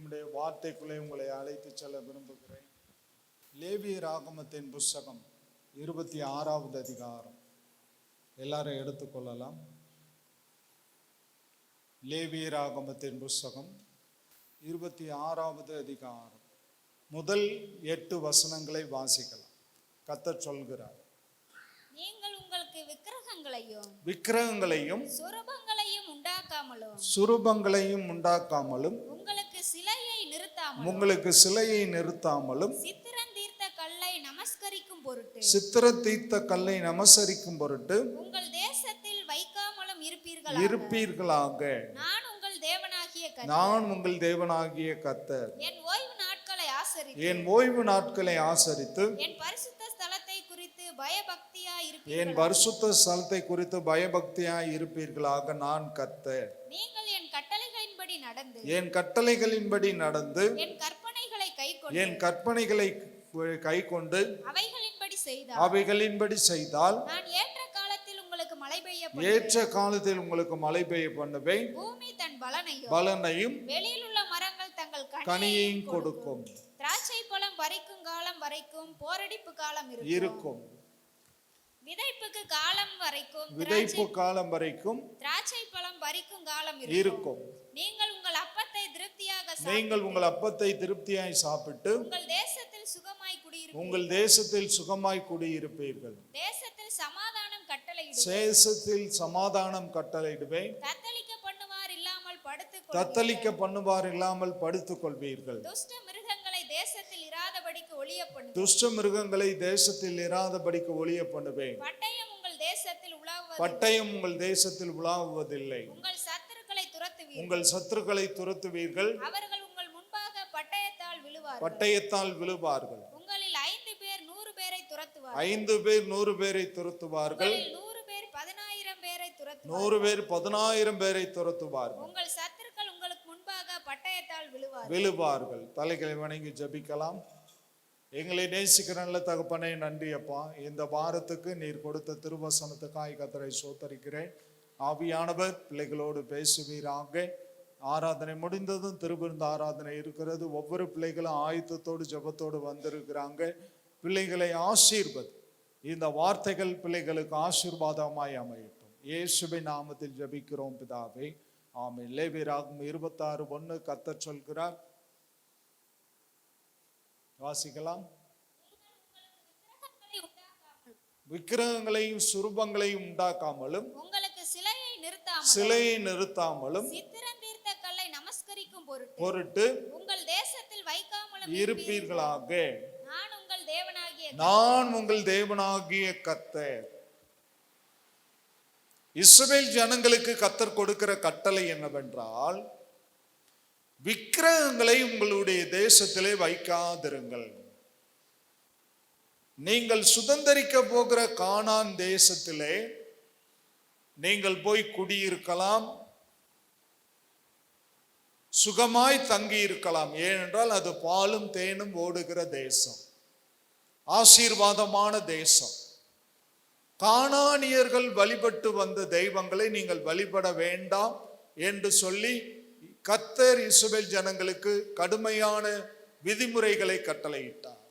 நம்முடைய வார்த்தைக்குள்ளே உங்களை அழைத்து செல்ல விரும்புகிறேன். லேவியராகமத்தின் புஸ்தகம் 26வது அதிகாரம். எல்லாரும் எடுத்துக்கொள்ளலாம். லேவியராகமத்தின் புஸ்தகம் 26வது அதிகாரம் முதல் 8 வசனங்களை வாசிக்கலாம். கர்த்தர் சொல்கிறார், நீங்கள் உங்களுக்கு விக்கிரகங்களையும் சுரூபங்களையும் உண்டாக்காமலும் உங்களுக்கு சிலையை நிறுத்தாமலும் சித்திரம் தீர்த்த கல்லை நமஸ்கரிக்கும் பொருட்டு உங்கள் தேசத்தில் வைக்காமலும் இருப்பீர்களாக. நான் உங்கள் தேவனாகிய கர்த்தர் என் ஓய்வு நாட்களை ஆசரித்து என் பரிசுத்த ஸ்தலத்தை குறித்து பயபக்தியாய் இருப்பீர்களாக. நான் கர்த்தர். நீங்கள் என் கட்டளைகளின்படி நடந்து என் கற்பனைகளை கைக்கொண்டு அவைகளின்படி செய்தால் நான் ஏற்ற காலத்தில் உங்களுக்கு மழை பெய்ய பண்ணுவேன். பூமி தன் பலனையும் வெளியில் உள்ள மரங்கள் தங்கள் கனியையும் கொடுக்கும். திராட்சை பழம் பறிக்கும் காலம் வரைக்கும் போரடிப்பு காலம் இருக்கும். விதைப்பு காலம் வரைக்கும் திராட்சை பழம் பறிக்கும் காலம் இருக்கும். நீங்கள் உங்கள் அப்பத்தை திருப்தியாய் சாப்பிட்டு உங்கள் தேசத்தில் சுகமாய் குடியிருப்பீர்கள். தேசத்தில் சமாதானம் கட்டளையிடுவேன். தத்தளிக்க பண்ணுவார் இல்லாமல் படுத்துக் கொள்வீர்கள். துஷ்ட மிருகங்களை தேசத்தில் இராதபடிக்கு ஒழிய பண்ணுவேன். பட்டயம் உங்கள் தேசத்தில் உலாவுவதில்லை. உங்கள் சத்துருக்களை துரத்துவீர்கள். அவர்கள் உங்கள் முன்பாக பட்டயத்தால் விழுவார்கள். உங்களில் 5 பேர் 100 பேரை துரத்துவார்கள். 5 பேர் 100 பேரை துரத்துவார்கள். 100 பேர் 10,000 பேரை துரத்துவார்கள். 100 பேர் 10,000 பேரை துரத்துவார்கள். உங்கள் சத்துருக்கள் உங்களுக்கு முன்பாக பட்டயத்தால் விழுவார்கள். தலைகளை வணங்கி ஜெபிக்கலாம். எங்களை நேசிக்கிற நல்ல தகப்பனே, நன்றி அப்பா. இந்த வாரத்துக்கு நீர் கொடுத்த திருவசனத்துக்காய் கர்த்தரை ஸ்தோத்திரிக்கிறேன். ஆவியானவர் பிள்ளைகளோடு பேசுவீராக. ஆராதனை முடிந்ததும் திருவிருந்த ஆராதனை இருக்கிறது. ஒவ்வொரு பிள்ளைகளும் ஆயத்தத்தோடு ஜெபத்தோடு வந்திருக்கிறாங்க. பிள்ளைகளை ஆசீர்வதி. இந்த வார்த்தைகள் பிள்ளைகளுக்கு ஆசீர்வாதமாய் அமையட்டும். இயேசுவின் நாமத்தில் ஜெபிக்கிறோம் பிதாவே, ஆமென். லேவியராகமம் 26:1 கர்த்தர் சொல்கிறார். வாசிக்கலாம். விக்கிரகங்களையும் சுரூபங்களையும் உண்டாக்காமலும் உங்களுக்கு சிலையை நிறுத்தாமலும் சித்திரம் தீர்த்த கல்லை நமஸ்கரிக்கும் பொருட்டு உங்கள் தேசத்தில் வைக்காமலும் இருப்பீர்களாக. நான் உங்கள் தேவனாகிய கர்த்தர். இஸ்ரவேல் ஜனங்களுக்கு கர்த்தர் கொடுக்கிற கட்டளை என்னவென்றால், விக்கிரகங்களை உங்களுடைய தேசத்திலே வைக்காதிருங்கள். நீங்கள் சுதந்தரிக்க போகிற கானான் தேசத்திலே நீங்கள் போய் குடியிருக்கலாம், சுகமாய் தங்கி இருக்கலாம். ஏனென்றால் அது பாலும் தேனும் ஓடுகிற தேசம், ஆசீர்வாதமான தேசம். கானானியர்கள் வழிபட்டு வந்த தெய்வங்களை நீங்கள் வழிபட வேண்டாம் என்று சொல்லி கர்த்தர் இஸ்ரவேல் ஜனங்களுக்கு கடுமையான விதிமுறைகளை கட்டளையிட்டார்.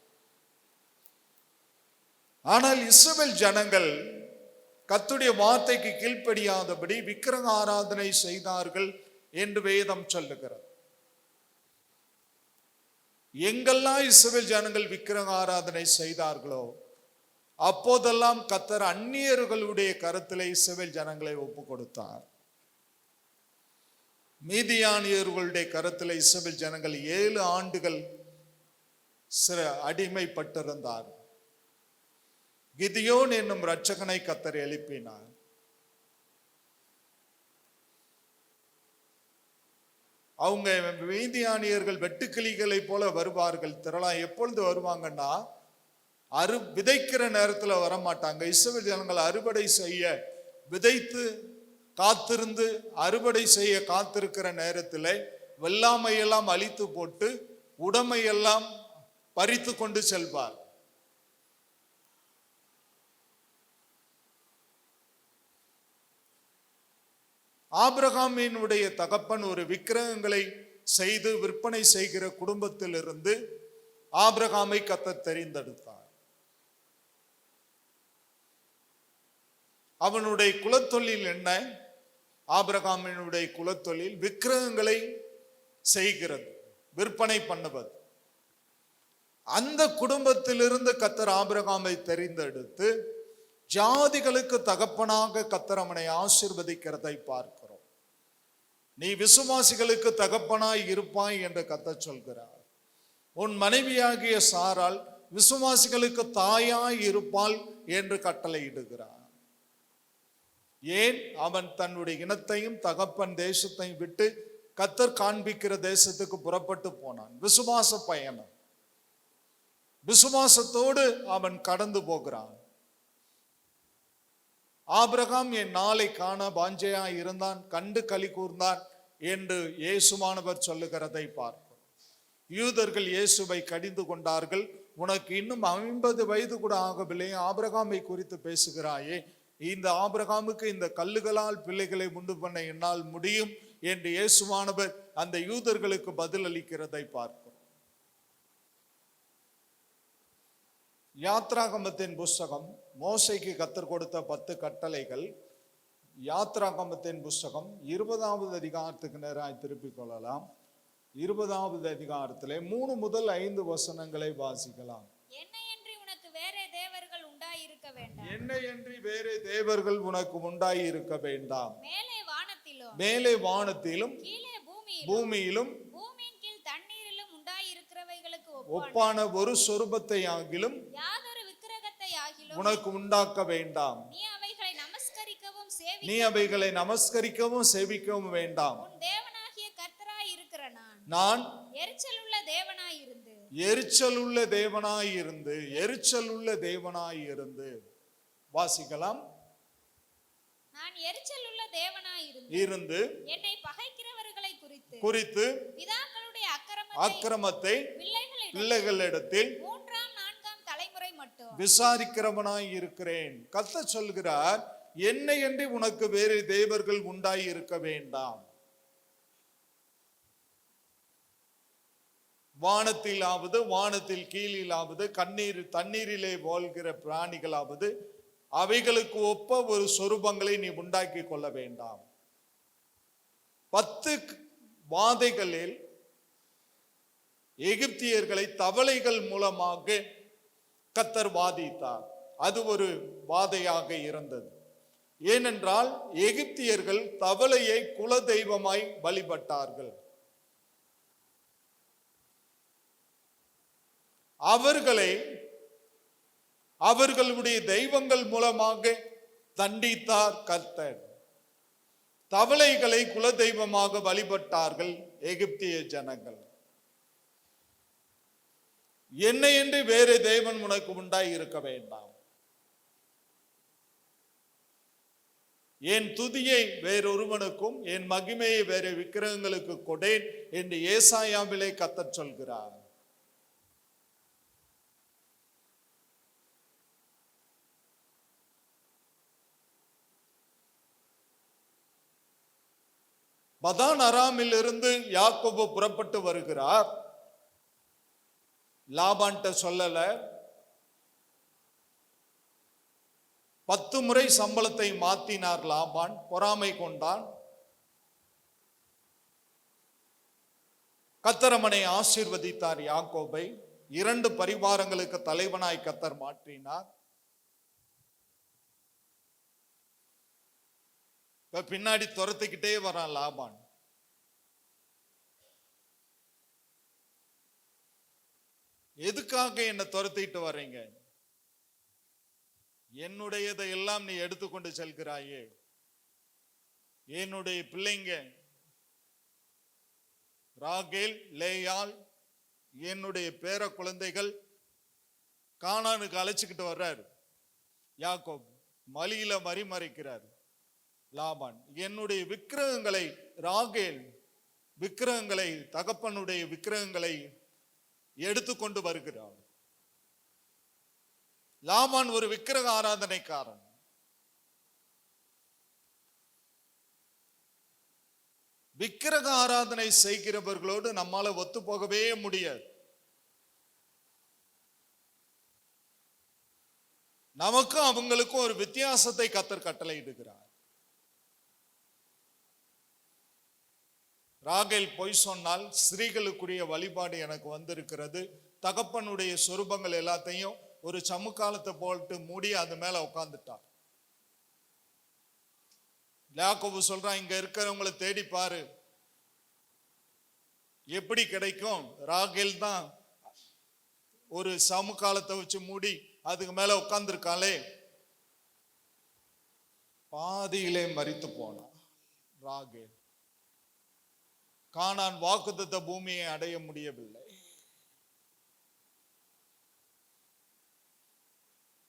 ஆனால் இஸ்ரவேல் ஜனங்கள் கர்த்தருடைய வார்த்தைக்கு கீழ்ப்படியாதபடி விக்கிரக ஆராதனை செய்தார்கள் என்று வேதம் சொல்லுகிறது. எங்கெல்லாம் இஸ்ரவேல் ஜனங்கள் விக்கிரக ஆராதனை செய்தார்களோ அப்போதெல்லாம் கர்த்தர் அந்நியர்களுடைய கருத்திலே இஸ்ரவேல் ஜனங்களை ஒப்பு கொடுத்தார். மீதியானியர்களுடைய கருத்திலே இஸ்ரவேல் ஜனங்கள் 7 ஆண்டுகள் அடிமைப்பட்டிருந்தார். கிதியோன் என்னும் இரட்சகனை கர்த்தர் எழுப்பினார். அவங்க மீதியானியர்கள் வெட்டுக்கிளிகளை போல வருவார்கள், திரளா. எப்பொழுது வருவாங்கன்னா, விதைக்கிற நேரத்துல வரமாட்டாங்க. இஸ்ரவேல் ஜனங்கள் அறுவடை செய்ய விதைத்து காத்திருந்து அறுவடை செய்ய காத்திருக்கிற நேரத்தில் வெள்ளாமையெல்லாம் அழித்து போட்டு உடமையெல்லாம் பறித்து கொண்டு செல்வார். ஆபிரகாமினுடைய தகப்பன் ஒரு விக்கிரகங்களை செய்து விற்பனை செய்கிற குடும்பத்திலிருந்து ஆபிரகாமை கர்த்தர் தெரிந்தெடுத்தார். அவனுடைய குலத்தொழில் என்ன? ஆபிரகாமினுடைய குலத்தொழில் விக்கிரகங்களை செய்கிறது, விற்பனை பண்ணுவது. அந்த குடும்பத்திலிருந்து கர்த்தர் ஆபிரகாமை தெரிந்தெடுத்து ஜாதிகளுக்கு தகப்பனாக கர்த்தர் அவனை ஆசீர்வதிக்கிறதை பார்க்கிறோம். நீ விசுவாசிகளுக்கு தகப்பனாய் இருப்பாய் என்று கர்த்தர் சொல்கிறார். உன் மனைவியாகிய சாராள் விசுவாசிகளுக்கு தாயாய் இருப்பாள் என்று கட்டளையிடுகிறார். ஏன்? அவன் தன்னுடைய இனத்தையும் தகப்பன் தேசத்தையும் விட்டு கர்த்தர் காண்பிக்கிற தேசத்துக்கு புறப்பட்டு போனான். விசுவாச பயணம். விசுவாசத்தோடு அவன் கடந்து போகிறான். ஆபிரகாம் என் நாளை காண வாஞ்சையா இருந்தான், கண்டு களி கூர்ந்தான் என்று இயேசுவானவர் சொல்லுகிறதை பார்க்கிறோம். யூதர்கள் இயேசுவை கடிந்து கொண்டார்கள். உனக்கு இன்னும் 50 வயது கூட ஆகவில்லை, ஆபிரகாமை குறித்து பேசுகிறாயே, இந்த ஆபிரகாமுக்கு இந்த கல்லுகளால் பிள்ளைகளை உண்டு பண்ண என்னால் முடியும் என்று இயேசுவானவர் அந்த யூதர்களுக்கு பதில் அளிக்கிறதை பார்க்கிறோம். யாத்ராகமத்தின் புஸ்தகம், மோசைக்கு கர்த்தர் கொடுத்த 10 கட்டளைகள். யாத்ராகமத்தின் புஸ்தகம் 20வது அதிகாரத்துக்கு நேராக திருப்பிக் கொள்ளலாம். 20வது அதிகாரத்திலே 3 முதல் 5 வசனங்களை வாசிக்கலாம். என்னையன்றி உனக்கு வேறே தேவர்கள் உண்டாயிருக்க வேண்டாம். என்னையன்றி வேறே தேவர்கள் உனக்கு உண்டாய் இருக்க வேண்டாம். மேலே வானத்திலும் கீழே பூமியிலும் பூமியின் கீழ் தண்ணீரிலும் உண்டாயிருக்கிறவைகளுக்கு ஒப்பான ஒரு சொரூபத்தை ஆகிலும் யாதொரு விக்கிரகத்தை ஆகிலும் உனக்கு உண்டாக்க வேண்டாம். நீ அவைகளை நமஸ்கரிக்கவும் சேவிக்கவும் வேண்டாம். உன் தேவனாகிய கர்த்தராய் இருக்கிற நான் எரிச்சலுள்ள தேவனாய் இருந்து வாசிக்கலாம். நான் எரிச்சலுள்ள தேவனாய் இருந்து என்னை பகைக்கிறவர்களை குறித்து பிதாக்களுடைய அக்கிரமத்தை பிள்ளைகளிடத்தில் 3ஆம் 4ஆம் தலைமுறை மட்டும் விசாரிக்கிறவனாய் இருக்கிறேன். கர்த்தர் சொல்கிறார், என்னையன்றி உனக்கு வேறு தேவர்கள் உண்டாய் இருக்க வேண்டாம். வானத்திலாவது வானத்தில் கீழிலாவது தண்ணீரிலே வாழ்கிற பிராணிகளாவது அவைகளுக்கு ஒப்ப ஒரு சொரூபங்களை நீ உண்டாக்கி கொள்ள வேண்டாம். 10 வாதைகளில் எகிப்தியர்களை தவளைகள் மூலமாக கர்த்தர் வாதித்தார். அது ஒரு வாதையாக இருந்தது. ஏனென்றால் எகிப்தியர்கள் தவளையை குல தெய்வமாய் வழிபட்டார்கள். அவர்களுடைய தெய்வங்கள் மூலமாக தண்டித்தார் கர்த்தர். தவளைகளை குல தெய்வமாக வழிபட்டார்கள் எகிப்திய ஜனங்கள். என்னையன்றி வேறு தேவன் உனக்கு உண்டாய் இருக்க வேண்டாம். என் துதியை வேறொருவனுக்கும் என் மகிமையை வேறு விக்கிரகங்களுக்கு கொடேன் என்று ஏசாயாவிலே கர்த்தர் சொல்கிறார். பதான் அராமில் இருந்து யாக்கோபு புறப்பட்டு வருகிறார். லாபான்ட்ட சொல்லல. 10 முறை சம்பளத்தை மாத்தினார் லாபான். பொறாமை கொண்டான். கர்த்தர் அவனை ஆசீர்வதித்தார். யாக்கோபை 2 பரிவாரங்களுக்கு தலைவனாய் கர்த்தர் மாற்றினார். பின்னாடி துரத்துக்கிட்டே வரான் லாபான். எதுக்காக என்ன துரத்திட்டு வர்றீங்க? என்னுடையதை எல்லாம் நீ எடுத்துக்கொண்டு செல்கிறாயே. என்னுடைய பிள்ளைங்க ராகேல், லேயாள், என்னுடைய பேர குழந்தைகள் கானானுக்கு அழைச்சுக்கிட்டு வர்றாரு யாக்கோப். மலியில மறிமறைக்கிறார் லாபான். என்னுடைய விக்கிரகங்களை, ராகேல் விக்கிரகங்களை, தகப்பனுடைய விக்கிரகங்களை எடுத்துக்கொண்டு வருகிறார். லாபான் ஒரு விக்கிரக ஆராதனைக்காரன். விக்கிரக ஆராதனை செய்கிறவர்களோடு நம்மால ஒத்து போகவே முடியாது. நமக்கும் அவங்களுக்கும் ஒரு வித்தியாசத்தை கர்த்தர் கட்டளையிடுகிறார். ராகேல் பொய் சொன்னால் ஸ்திரீகளுக்குரிய வழிபாடு எனக்கு வந்திருக்கிறது, தகப்பனுடைய சொரூபங்கள் எல்லாத்தையும் ஒரு சமுக்காலத்தை போட்டு மூடி அது மேல உட்கார்ந்துட்டார். யாக்கோபு சொல்றான், இங்க இருக்கிறவங்களை தேடி பாரு, எப்படி கிடைக்கும்? ராகேல் தான் ஒரு சமுக்காலத்தை வச்சு மூடி அதுக்கு மேல உட்கார்ந்துருக்காளே. பாதியிலே மரித்து போனா ராகேல். கானான் வாக்குத்தத்த பூமியை அடைய முடியவில்லை.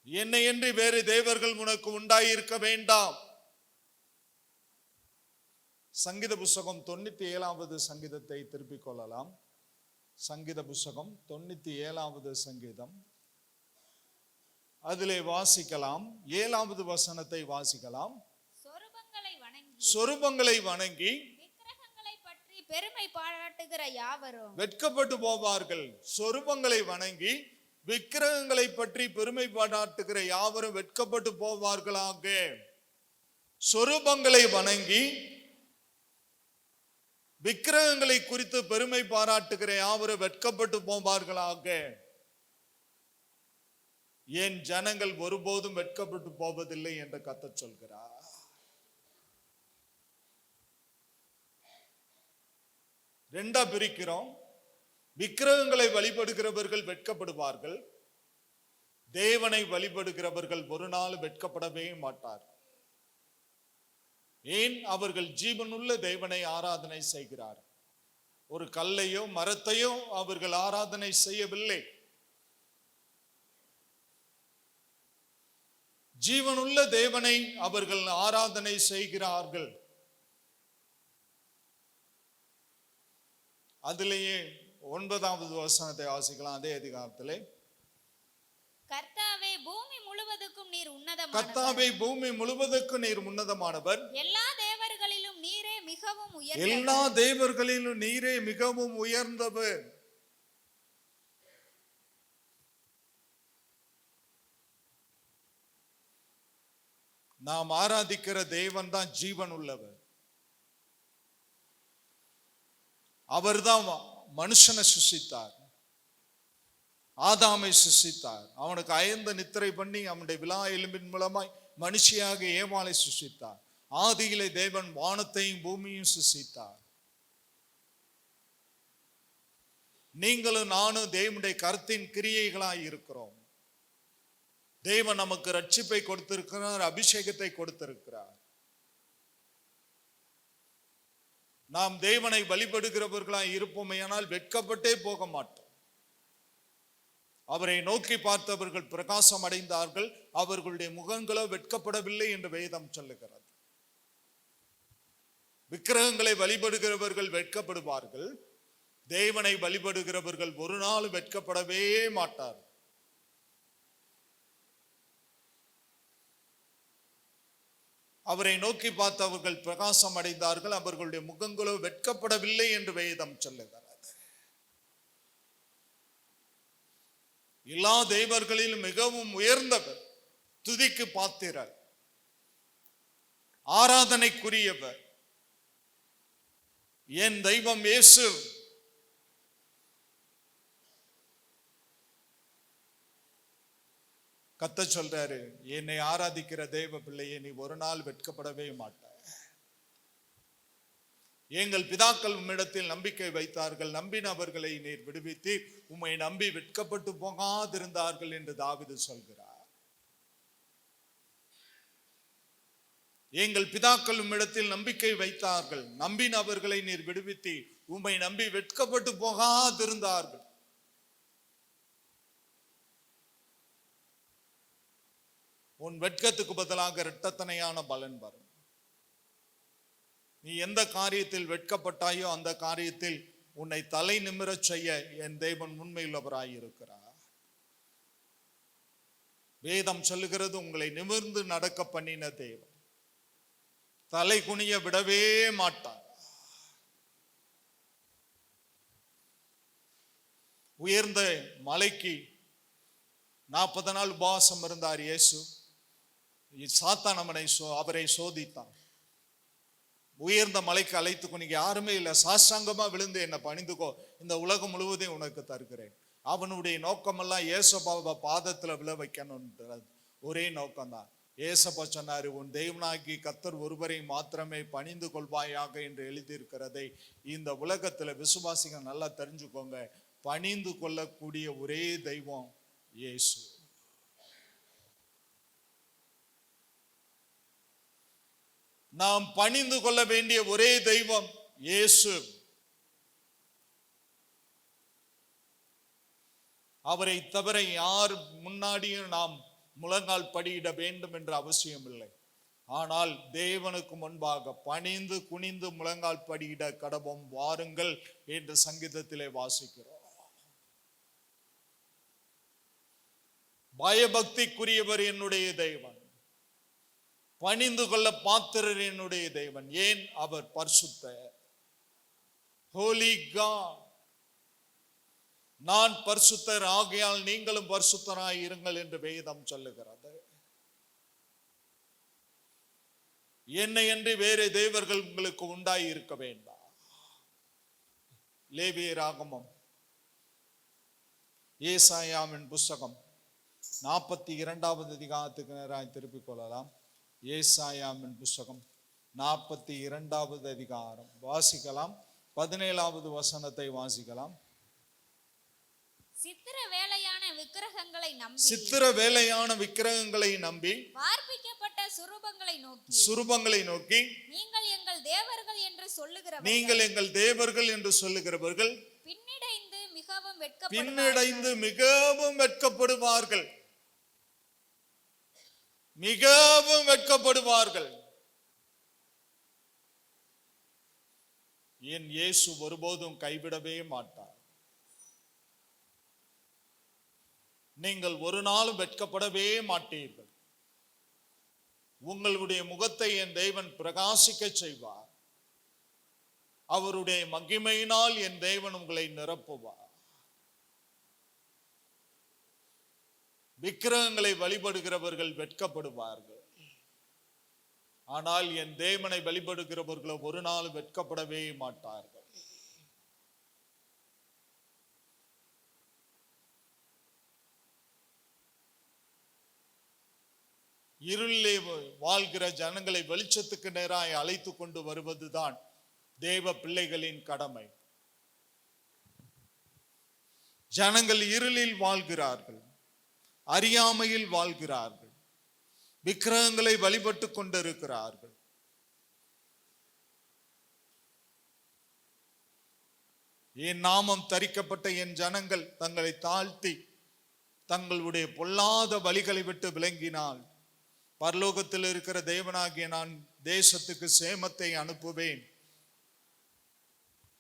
என்னை என்று வேறு தேவர்கள் உனக்கு உண்டாயிருக்க வேண்டாம். சங்கீத புஸ்தகம் 97வது சங்கீதத்தை திருப்பிக் கொள்ளலாம். சங்கீத புஸ்தகம் 97வது சங்கீதம், அதிலே வாசிக்கலாம். 7வது வசனத்தை வாசிக்கலாம். சொரூபங்களை வணங்கி விக்கிரகங்களை பற்றி பெருமை பாராட்டுகிற யாவரும் வெட்கப்பட்டு போவார்கள். சொரூபங்களை வணங்கி விக்கிரகங்களை பற்றி பெருமை பாராட்டுகிற யாவரும் வெட்கப்பட்டு போவார்களாக. சொரூபங்களை வணங்கி விக்கிரகங்களை குறித்து பெருமை பாராட்டுகிற யாவரும் வெட்கப்பட்டு போவார்களாக. என் ஜனங்கள் ஒருபோதும் வெட்கப்பட்டு போவதில்லை என்று கர்த்தர் சொல்கிறார். ரெண்டா பிரிக்கிறோம். விக்கிரகங்களை வழிபடுகிறவர்கள் வெட்கப்படுவார்கள், தேவனை வழிபடுகிறவர்கள் ஒரு நாள் வெட்கப்படவே மாட்டார். ஏன்? அவர்கள் ஜீவனுள்ள தேவனை ஆராதனை செய்கிறார். ஒரு கல்லையோ மரத்தையோ அவர்கள் ஆராதனை செய்யவில்லை. ஜீவனுள்ள தேவனை அவர்கள் ஆராதனை செய்கிறார்கள். அதிலேயே 9வது வசனத்தை வாசிக்கலாம். அதே அதிகாரத்திலே, கர்த்தாவே பூமி முழுவதுக்கும் நீர் உன்னதமானவர். கர்த்தாவே பூமி முழுவதுக்கும் நீர் உன்னதமானவர். எல்லா தேவர்களிலும் நீரே மிகவும் உயர்ந்தவர். எல்லா தேவர்களிலும் நீரே மிகவும் உயர்ந்தவர். நாம் ஆராதிக்கிற தேவன் தான் ஜீவன் உள்ளவர். அவர்தான் மனுஷனை சிருஷ்டித்தார், ஆதாமை சிருஷ்டித்தார். அவனுக்கு அயர்ந்த நித்திரை பண்ணி அவனுடைய விலா எலும்பின் மூலமாய் மனுஷியாக ஏவாளை சிருஷ்டித்தார். ஆதியிலே தேவன் வானத்தையும் பூமியும் சிருஷ்டித்தார். நீங்களும் நானும் தேவனுடைய கருத்தின் கிரியைகளாய் இருக்கிறோம். தேவன் நமக்கு ரட்சிப்பை கொடுத்திருக்கிறார், அபிஷேகத்தை கொடுத்திருக்கிறார். நாம் தேவனை வழிபடுகிறவர்களாய் இருப்போமேயானால் வெட்கப்பட்டே போக மாட்டோம். அவரை நோக்கி பார்த்தவர்கள் பிரகாசம் அடைந்தார்கள், அவர்களுடைய முகங்களோ வெட்கப்படவில்லை என்று வேதம் சொல்லுகிறது. விக்கிரகங்களை வழிபடுகிறவர்கள் வெட்கப்படுவார்கள், தேவனை வழிபடுகிறவர்கள் ஒரு நாள் வெட்கப்படவே மாட்டார்கள். அவரை நோக்கி பார்த்தவர்கள் பிரகாசம் அடைந்தார்கள், அவர்களுடைய முகங்களோ வெட்கப்படவில்லை என்று வேதம் சொல்லுகிறது. எல்லா தேவர்களிலும் மிகவும் உயர்ந்தவர், துதிக்கு பாத்திரர், ஆராதனைக்குரியவர் என் தெய்வம் இயேசு. கர்த்தர் சொல்றாரு, என்னை ஆராதிக்கிற தேவ பிள்ளையை நீ ஒரு நாள் வெட்கப்படவே மாட்டாய். எங்கள் பிதாக்கள் உம்மிடத்தில் நம்பிக்கை வைத்தார்கள், நம்பினவர்களை நீர் விடுவித்தீர், உம்மை நம்பி வெட்கப்பட்டு போகாதிருந்தார்கள் என்று தாவீது சொல்கிறார். எங்கள் பிதாக்கள் உம்மிடத்தில் நம்பிக்கை வைத்தார்கள், நம்பினவர்களை நீர் விடுவித்தீர், உம்மை நம்பி வெட்கப்பட்டு போகாதிருந்தார்கள். உன் வெட்கத்துக்கு பதிலாக இரட்டத்தனையான பலன் வரும். நீ எந்த காரியத்தில் வெட்கப்பட்டாயோ அந்த காரியத்தில் உன்னை தலை நிமிரச் செய்ய என் தேவன் உண்மையுள்ளவராய் இருக்கிறார். வேதம் சொல்லுகிறது, உங்களை நிமிர்ந்து நடக்க பண்ணின தேவன், தலை குனிய விடவே மாட்டார். உயர்ந்த மலைக்கு 40 நாள் உபவாசம் இருந்தார் இயேசு. சாத்தான் அவரை சோதித்தான். உயர்ந்த மலைக்கு அழைத்துக்கோ, நீங்க யாருமே இல்லை, சாஷ்டாங்கமா விழுந்து என்னை பணிந்துக்கோ, இந்த உலகம் முழுவதையும் உனக்கு தருகிறேன். அவனுடைய நோக்கமெல்லாம் ஏசப்பாவை பாதத்துல விழ வைக்கணும்ன்றது ஒரே நோக்கம்தான். ஏசப்பா சொன்னாரு, உன் தெய்வனாகி கர்த்தர் ஒருவரை மாத்திரமே பணிந்து கொள்வாயாக என்று எழுதியிருக்கிறதை இந்த உலகத்துல விசுவாசிகள் நல்லா தெரிஞ்சுக்கோங்க. பணிந்து கொள்ளக்கூடிய ஒரே தெய்வம் இயேசு. நாம் பணிந்து கொள்ள வேண்டிய ஒரே தெய்வம் இயேசு. அவரை தவிர யார் முன்னாடியும் நாம் முழங்கால் படியிட வேண்டும் என்ற அவசியம் இல்லை. ஆனால் தேவனுக்கு முன்பாக பணிந்து குனிந்து முழங்கால் படியிட கடவோம் வாருங்கள் என்று சங்கீதத்திலே வாசிக்கிறோம். பயபக்திக்குரியவர் என்னுடைய தெய்வன், பணிந்து கொள்ள பாத்திரர் என்னுடைய தெய்வன். ஏன்? அவர் பரிசுத்தர். Holy God. நான் பரிசுத்தர் ஆகையால் நீங்களும் பரிசுத்தராய் இருங்கள் என்று வேதம் சொல்லுகிறது. என்னை என்று வேறு தேவர்கள் உங்களுக்கு உண்டாய் இருக்க வேண்டாம். லேவியராகமம் ஏசாயாவின் புஸ்தகம் 42வது அதிகாரத்துக்கு நேராக திருப்பிக் கொள்ளலாம். ஏசாயாவின் புஸ்தகம் 42வது அதிகாரம் வாசிக்கலாம். 17வது வசனத்தை வாசிக்கலாம். சித்திர வேலையான விக்கிரகங்களை நம்பி வார்ப்பிக்கப்பட்ட சுரூபங்களை நோக்கி நீங்கள் எங்கள் தேவர்கள் என்று சொல்லுகிறவர்கள் பின்னடைந்து மிகவும் வெட்கப்படுவார்கள். என் இயேசு ஒருபோதும் கைவிடவே மாட்டார். நீங்கள் ஒரு நாளும் வெட்கப்படவே மாட்டீர்கள். உங்களுடைய முகத்தை என் தேவன் பிரகாசிக்க செய்வார். அவருடைய மகிமையினால் என் தேவன் உங்களை நிரப்புவார். விக்கிரகங்களை வழிபடுகிறவர்கள் வெட்கப்படுவார்கள். ஆனால் என் தேவனை வழிபடுகிறவர்களோ ஒரு நாள் வெட்கப்படவே மாட்டார்கள். இருளிலே வாழ்கிற ஜனங்களை வெளிச்சத்துக்கு நேராய் அழைத்து கொண்டு வருவதுதான் தேவ பிள்ளைகளின் கடமை. ஜனங்கள் இருளில் வாழ்கிறார்கள், அறியாமையில் வாழ்கிறார்கள், விக்கிரகங்களை வழிபட்டு கொண்டிருக்கிறார்கள். என் நாமம் தரிக்கப்பட்ட என் ஜனங்கள் தங்களை தாழ்த்தி தங்களுடைய பொல்லாத வழிகளை விட்டு விளங்கினால் பரலோகத்தில் இருக்கிற தேவனாகிய நான் தேசத்துக்கு சேமத்தை அனுப்புவேன்.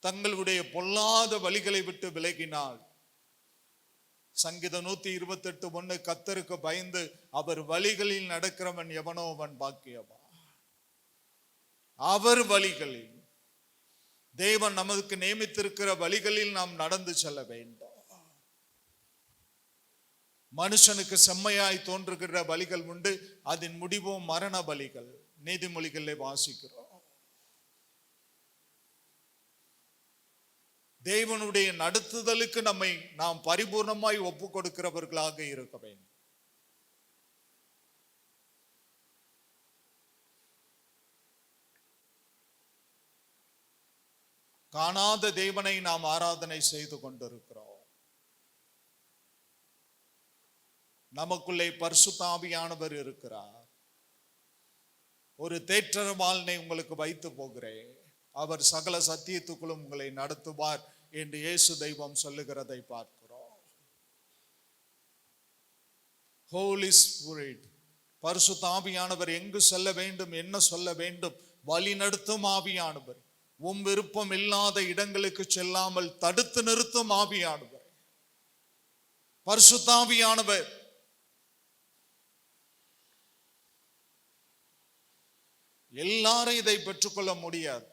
தங்களுடைய பொல்லாத வழிகளை விட்டு விலகினால், சங்கீதம் 128:1, கர்த்தருக்கு பயந்து அவர் வழிகளில் நடக்கிறவன் எவனோ அவன் பாக்கியவான். அவர் வழிகளில், தேவன் நமக்கு நியமித்திருக்கிற வழிகளில் நாம் நடந்து செல்ல வேண்டும். மனுஷனுக்கு செம்மையாய் தோன்றுகிற வழிகள் உண்டு, அதன் முடிவோ மரண பலிகள். நீதிமொழிகளை வாசிக்கிறோம். தேவனுடைய நடத்துதலுக்கு நாம் பரிபூர்ணமாய் ஒப்பு கொடுக்கிறவர்களாக இருக்க வேண்டும். காணாத தேவனை நாம் ஆராதனை செய்து கொண்டிருக்கிறோம். நமக்குள்ளே பரிசுத்த ஆவியானவர் இருக்கிறார். ஒரு தேற்றரவாளனை உங்களுக்கு வைத்து போகிறேன், அவர் சகல சத்தியத்துக்குள்ளும் உங்களை நடத்துவார் என்று இயேசு தெய்வம் சொல்லுகிறதை பார்க்கிறோம். ஹோலி ஸ்பிரிட், பரிசுத்த ஆவியானவர் எங்கு செல்ல வேண்டும், என்ன சொல்ல வேண்டும், வழி நடத்தும் ஆவியானவர். உம் விருப்பம் இல்லாத இடங்களுக்கு செல்லாமல் தடுத்து நிறுத்தும் ஆவியானவர், பரிசுத்த ஆவியானவர். எல்லாரும் இதை பெற்றுக்கொள்ள முடியாது.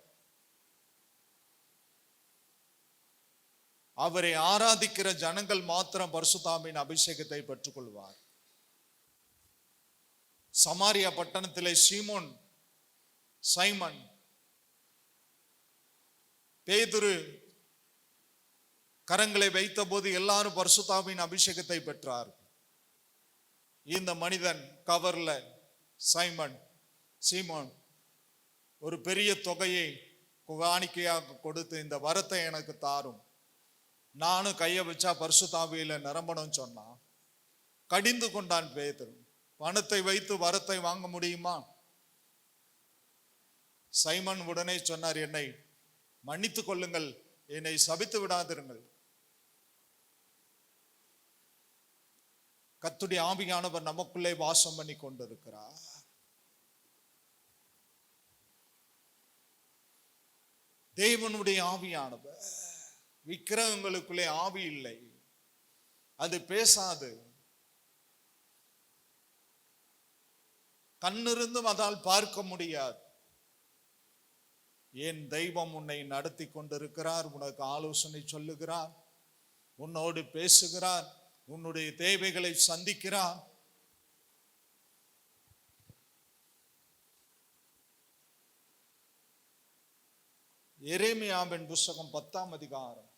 அவரை ஆராதிக்கிற ஜனங்கள் மாத்திரம் பரிசுத்தாவின் அபிஷேகத்தை பெற்றுக்கொள்வார். சமாரியா பட்டணத்திலே சைமன் பேதுரு கரங்களை வைத்த போது எல்லாரும் பரிசுத்தாவின் அபிஷேகத்தை பெற்றார். இந்த மனிதன் கவர்ல சீமோன் ஒரு பெரிய தொகையை காணிக்கையாக கொடுத்து இந்த வரத்தை எனக்கு தாரும், நானும் கையை வச்சா பரிசுத்தாவியில நிரம்பணும் சொன்னான். கடிந்து கொண்டான் பேதுரு. பணத்தை வைத்து வரத்தை வாங்க முடியுமா? சைமன் உடனே சொன்னார், என்னை மன்னித்துக் கொள்ளுங்கள், என்னை சபித்து விடாதிருங்கள். கர்த்தருடைய ஆவியானவர் நமக்குள்ளே வாசம் பண்ணி கொண்டிருக்கிறார். தேவனுடைய ஆவியானவர், விக்கிரகங்களுக்குள்ளே ஆவி இல்லை, அது பேசாது, கண்ணிருந்தும் அதால் பார்க்க முடியாது. என் தெய்வம் உன்னை நடத்தி கொண்டிருக்கிறார், உனக்கு ஆலோசனை சொல்லுகிறார், உன்னோடு பேசுகிறார், உன்னுடைய தேவைகளை சந்திக்கிறார். எரேமியாவின் புஸ்தகம் 10ஆம் அதிகாரம்,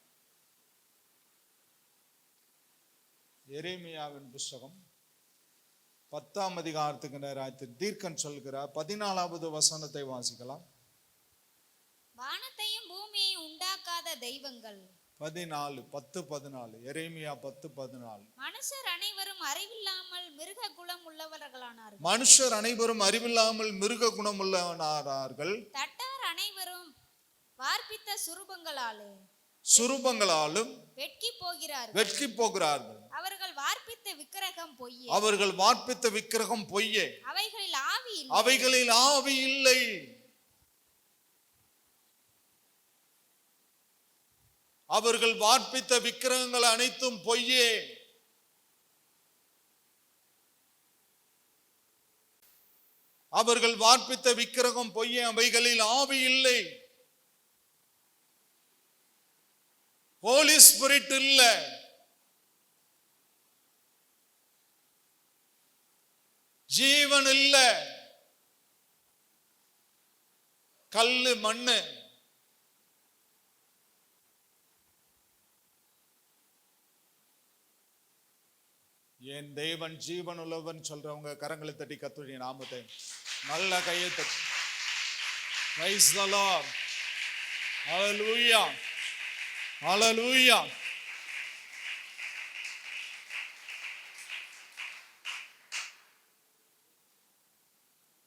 எரேமியாவின் புஸ்தகம் 10ஆம் அதிகாரத்துக்கு நேராக தீர்க்கன் சொல்கிறார். 14வது வசனத்தை வாசிக்கலாம். வானத்தையும் பூமியையும் உண்டாக்காத தெய்வங்கள். 10:14 எரேமியா 10:14. மனுஷர் அனைவரும் அறிவில்லாமல் மிருக குணம் உள்ளவர்களானார்கள். மனுஷர் அனைவரும் அறிவில்லாமல் மிருக குணம் உள்ளவனானார்கள். தட்டார் அனைவரும் வார்ப்பித்த சுரூபங்களாலும் வெட்கி போகிறார்கள். அவர்கள் வார்ப்பித்த விக்கிரகம் பொய்யே. அவர்கள் வார்ப்பித்த விக்கிரகம் பொய்யே. அவைகளில் ஆவி இல்லை. அவர்கள் வார்ப்பித்த விக்கிரகங்கள் அனைத்தும் பொய்யே. அவர்கள் வார்ப்பித்த விக்கிரகம் பொய்யே, அவைகளில் ஆவி இல்லை. ஹோலி ஸ்பிரிட் இல்ல. ஜீவன் இல்ல. கல்லு மண்ணு. என் தேவன் ஜீவன் உள்ளவன் சொல்றவங்க கரங்களை தட்டி கர்த்தருடைய நாமத்தை நல்ல கையை தட்டி praise the Lord. Hallelujah. Hallelujah.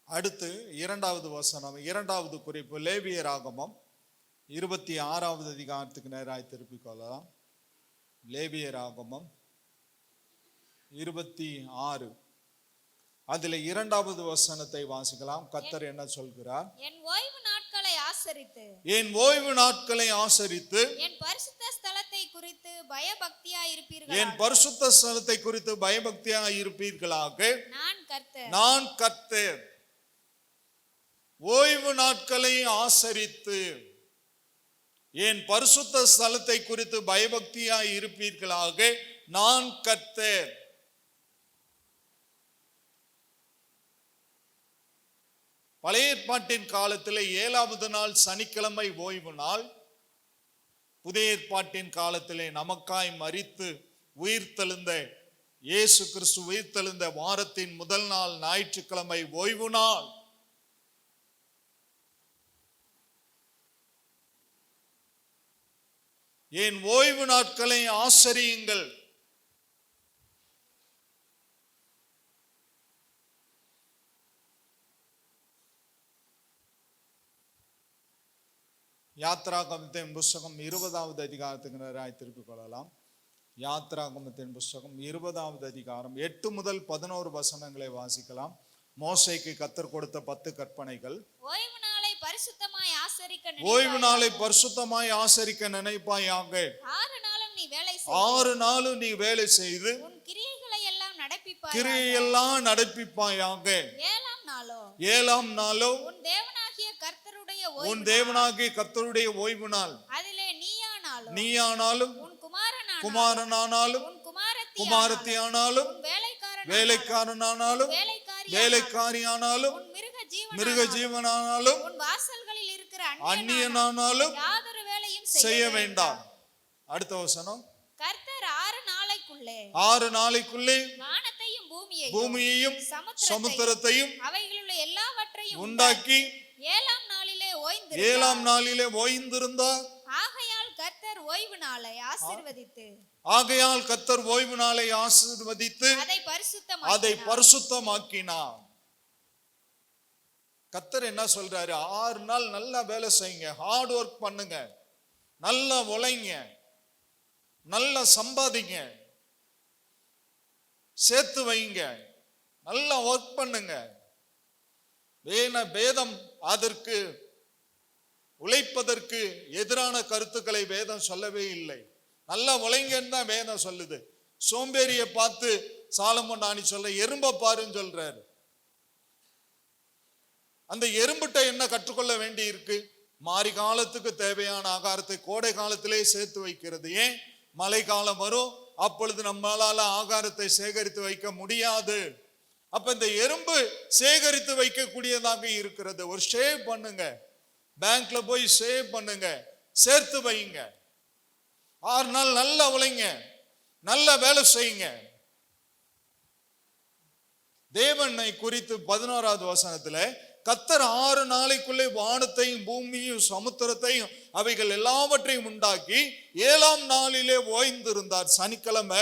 அடுத்து 2வது வசனம், 2வது குறிப்பு லேவியராகமம் 26வது அதிகாரத்துக்கு நேராய் திருப்பிக் கொள்ளலாம். லேவியராகமம் 26 அதுல 2வது வசனத்தை வாசிக்கலாம். கர்த்தர் என்ன சொல்கிறார்? என் ஓய்வு நாட்களை ஆசரித்து என் பரிசுத்த ஸ்தலத்தை குறித்து பயபக்தியாய் இருப்பீர்கள். என் பரிசுத்த ஸ்தலத்தை குறித்து பயபக்தியாய் இருப்பீர்களாக நான் கர்த்தர். ஓய்வு நாட்களை ஆசரித்து என் பரிசுத்த ஸ்தலத்தை குறித்து பயபக்தியாய் இருப்பீர்களாக நான் கர்த்தர். பழைய ஏற்பாட்டின் காலத்தில் 7வது நாள் சனிக்கிழமை ஓய்வு நாள். புதிய ஏற்பாட்டின் காலத்திலே நமக்காய் மரித்து உயிர்த்தெழுந்த இயேசு கிறிஸ்து உயிர்த்தெழுந்த வாரத்தின் முதல் நாள் ஞாயிற்றுக்கிழமை ஓய்வு நாள். என் ஓய்வு நாட்களை ஆசரியுங்கள். யாத்ராகமத்தின் புஸ்தகம் 20வது அதிகாரத்துக்கு நேராய் திருப்பிக் கொள்ளலாம். யாத்ராகமத்தின் புஸ்தகம் 20வது அதிகாரம் 8 முதல் 11 வசனங்களை வாசிக்கலாம். மோசேக்கு கர்த்தர் கொடுத்த 10 கற்பனைகள். ஓய்வு நாளை பரிசுத்தமாய் ஆசரிக்க நினைப்பாயாக. 6 நாளும் நீ வேலை செய்து உன் கிரியைகளை எல்லாம் நடப்பிப்பாயாக. 7ஆம் நாளோ உன் தேவனாகிய கர்த்தருடைய ஓய்வு நாள். அதிலே நீயானாலும் உன் குமாரனானாலும் உன் குமாரத்தி குமாரத்தியானாலும் உன் வேலைக்காரனானாலும் வேலைக்காரியானாலும் உன் மிருக ஜீவனானாலும் உன் வாசல்களில் இருக்கிற அந்நியனானாலும் யாதொரு வேலையும் செய்ய வேண்டாம். அடுத்த வசனம், கர்த்தர் 6 நாளைக்குள்ளே 6 நாளைக்குள்ளே வானத்தையும் பூமியையும் சமுத்திரத்தையும் அவைகளுள்ள எல்லாவற்றையும் உண்டாக்கி 7ஆம் நாளிலே 7ஆம் நாளிலே ஓய்ந்திருந்தார். ஆகையால் கர்த்தர் ஓய்வு நாளை ஆசீர்வதித்து ஆகையால் கர்த்தர் ஓய்வு நாளை ஆசீர்வதித்து அதை பரிசுத்தமாக்கினார். கர்த்தர் என்ன சொல்றாரு? 6 நாள் நல்லா வேலை செய்யுங்க, ஹார்ட் ஒர்க் பண்ணுங்க, நல்லா உழைங்க, நல்லா சம்பாதிங்க, சேர்த்து வைங்க, நல்லா ஒர்க் பண்ணுங்க. வேதம் அதற்கு உழைப்பதற்கு எதிரான கருத்துக்களை வேதம் சொல்லவே இல்லை. நல்லா உழைங்கன்னு தான் வேதம் சொல்லுது. சோம்பேறியை பார்த்து சாலமோன் ராணி சொல்ல எறும்ப பாருன்னு சொல்றாரு. அந்த எறும்பிட்ட என்ன கற்றுக்கொள்ள வேண்டி இருக்கு? மாரி காலத்துக்கு தேவையான ஆகாரத்தை கோடை காலத்திலே சேர்த்து வைக்கிறது. ஏன்? மழை காலம் வரும், அப்பொழுது நம்மளால ஆகாரத்தை சேகரித்து வைக்க முடியாது. அப்ப இந்த எறும்பு சேகரித்து வைக்கக்கூடியதாக இருக்கிறது. ஒரு சேவ் பண்ணுங்க, பேங்க்ல போய் சேவ் பண்ணுங்க, சேர்த்து வைங்க. 6 நாள் நல்லா உழைங்க, நல்ல வேலை செய்யுங்க. தேவனை குறித்து 11வது வசனத்துல கர்த்தர் 6 நாளைக்குள்ளே வானத்தையும் பூமியையும் சமுத்திரத்தையும் அவைகள் எல்லாவற்றையும் உண்டாக்கி 7ஆம் நாளிலே ஓய்ந்திருந்தார். சனிக்கிழமை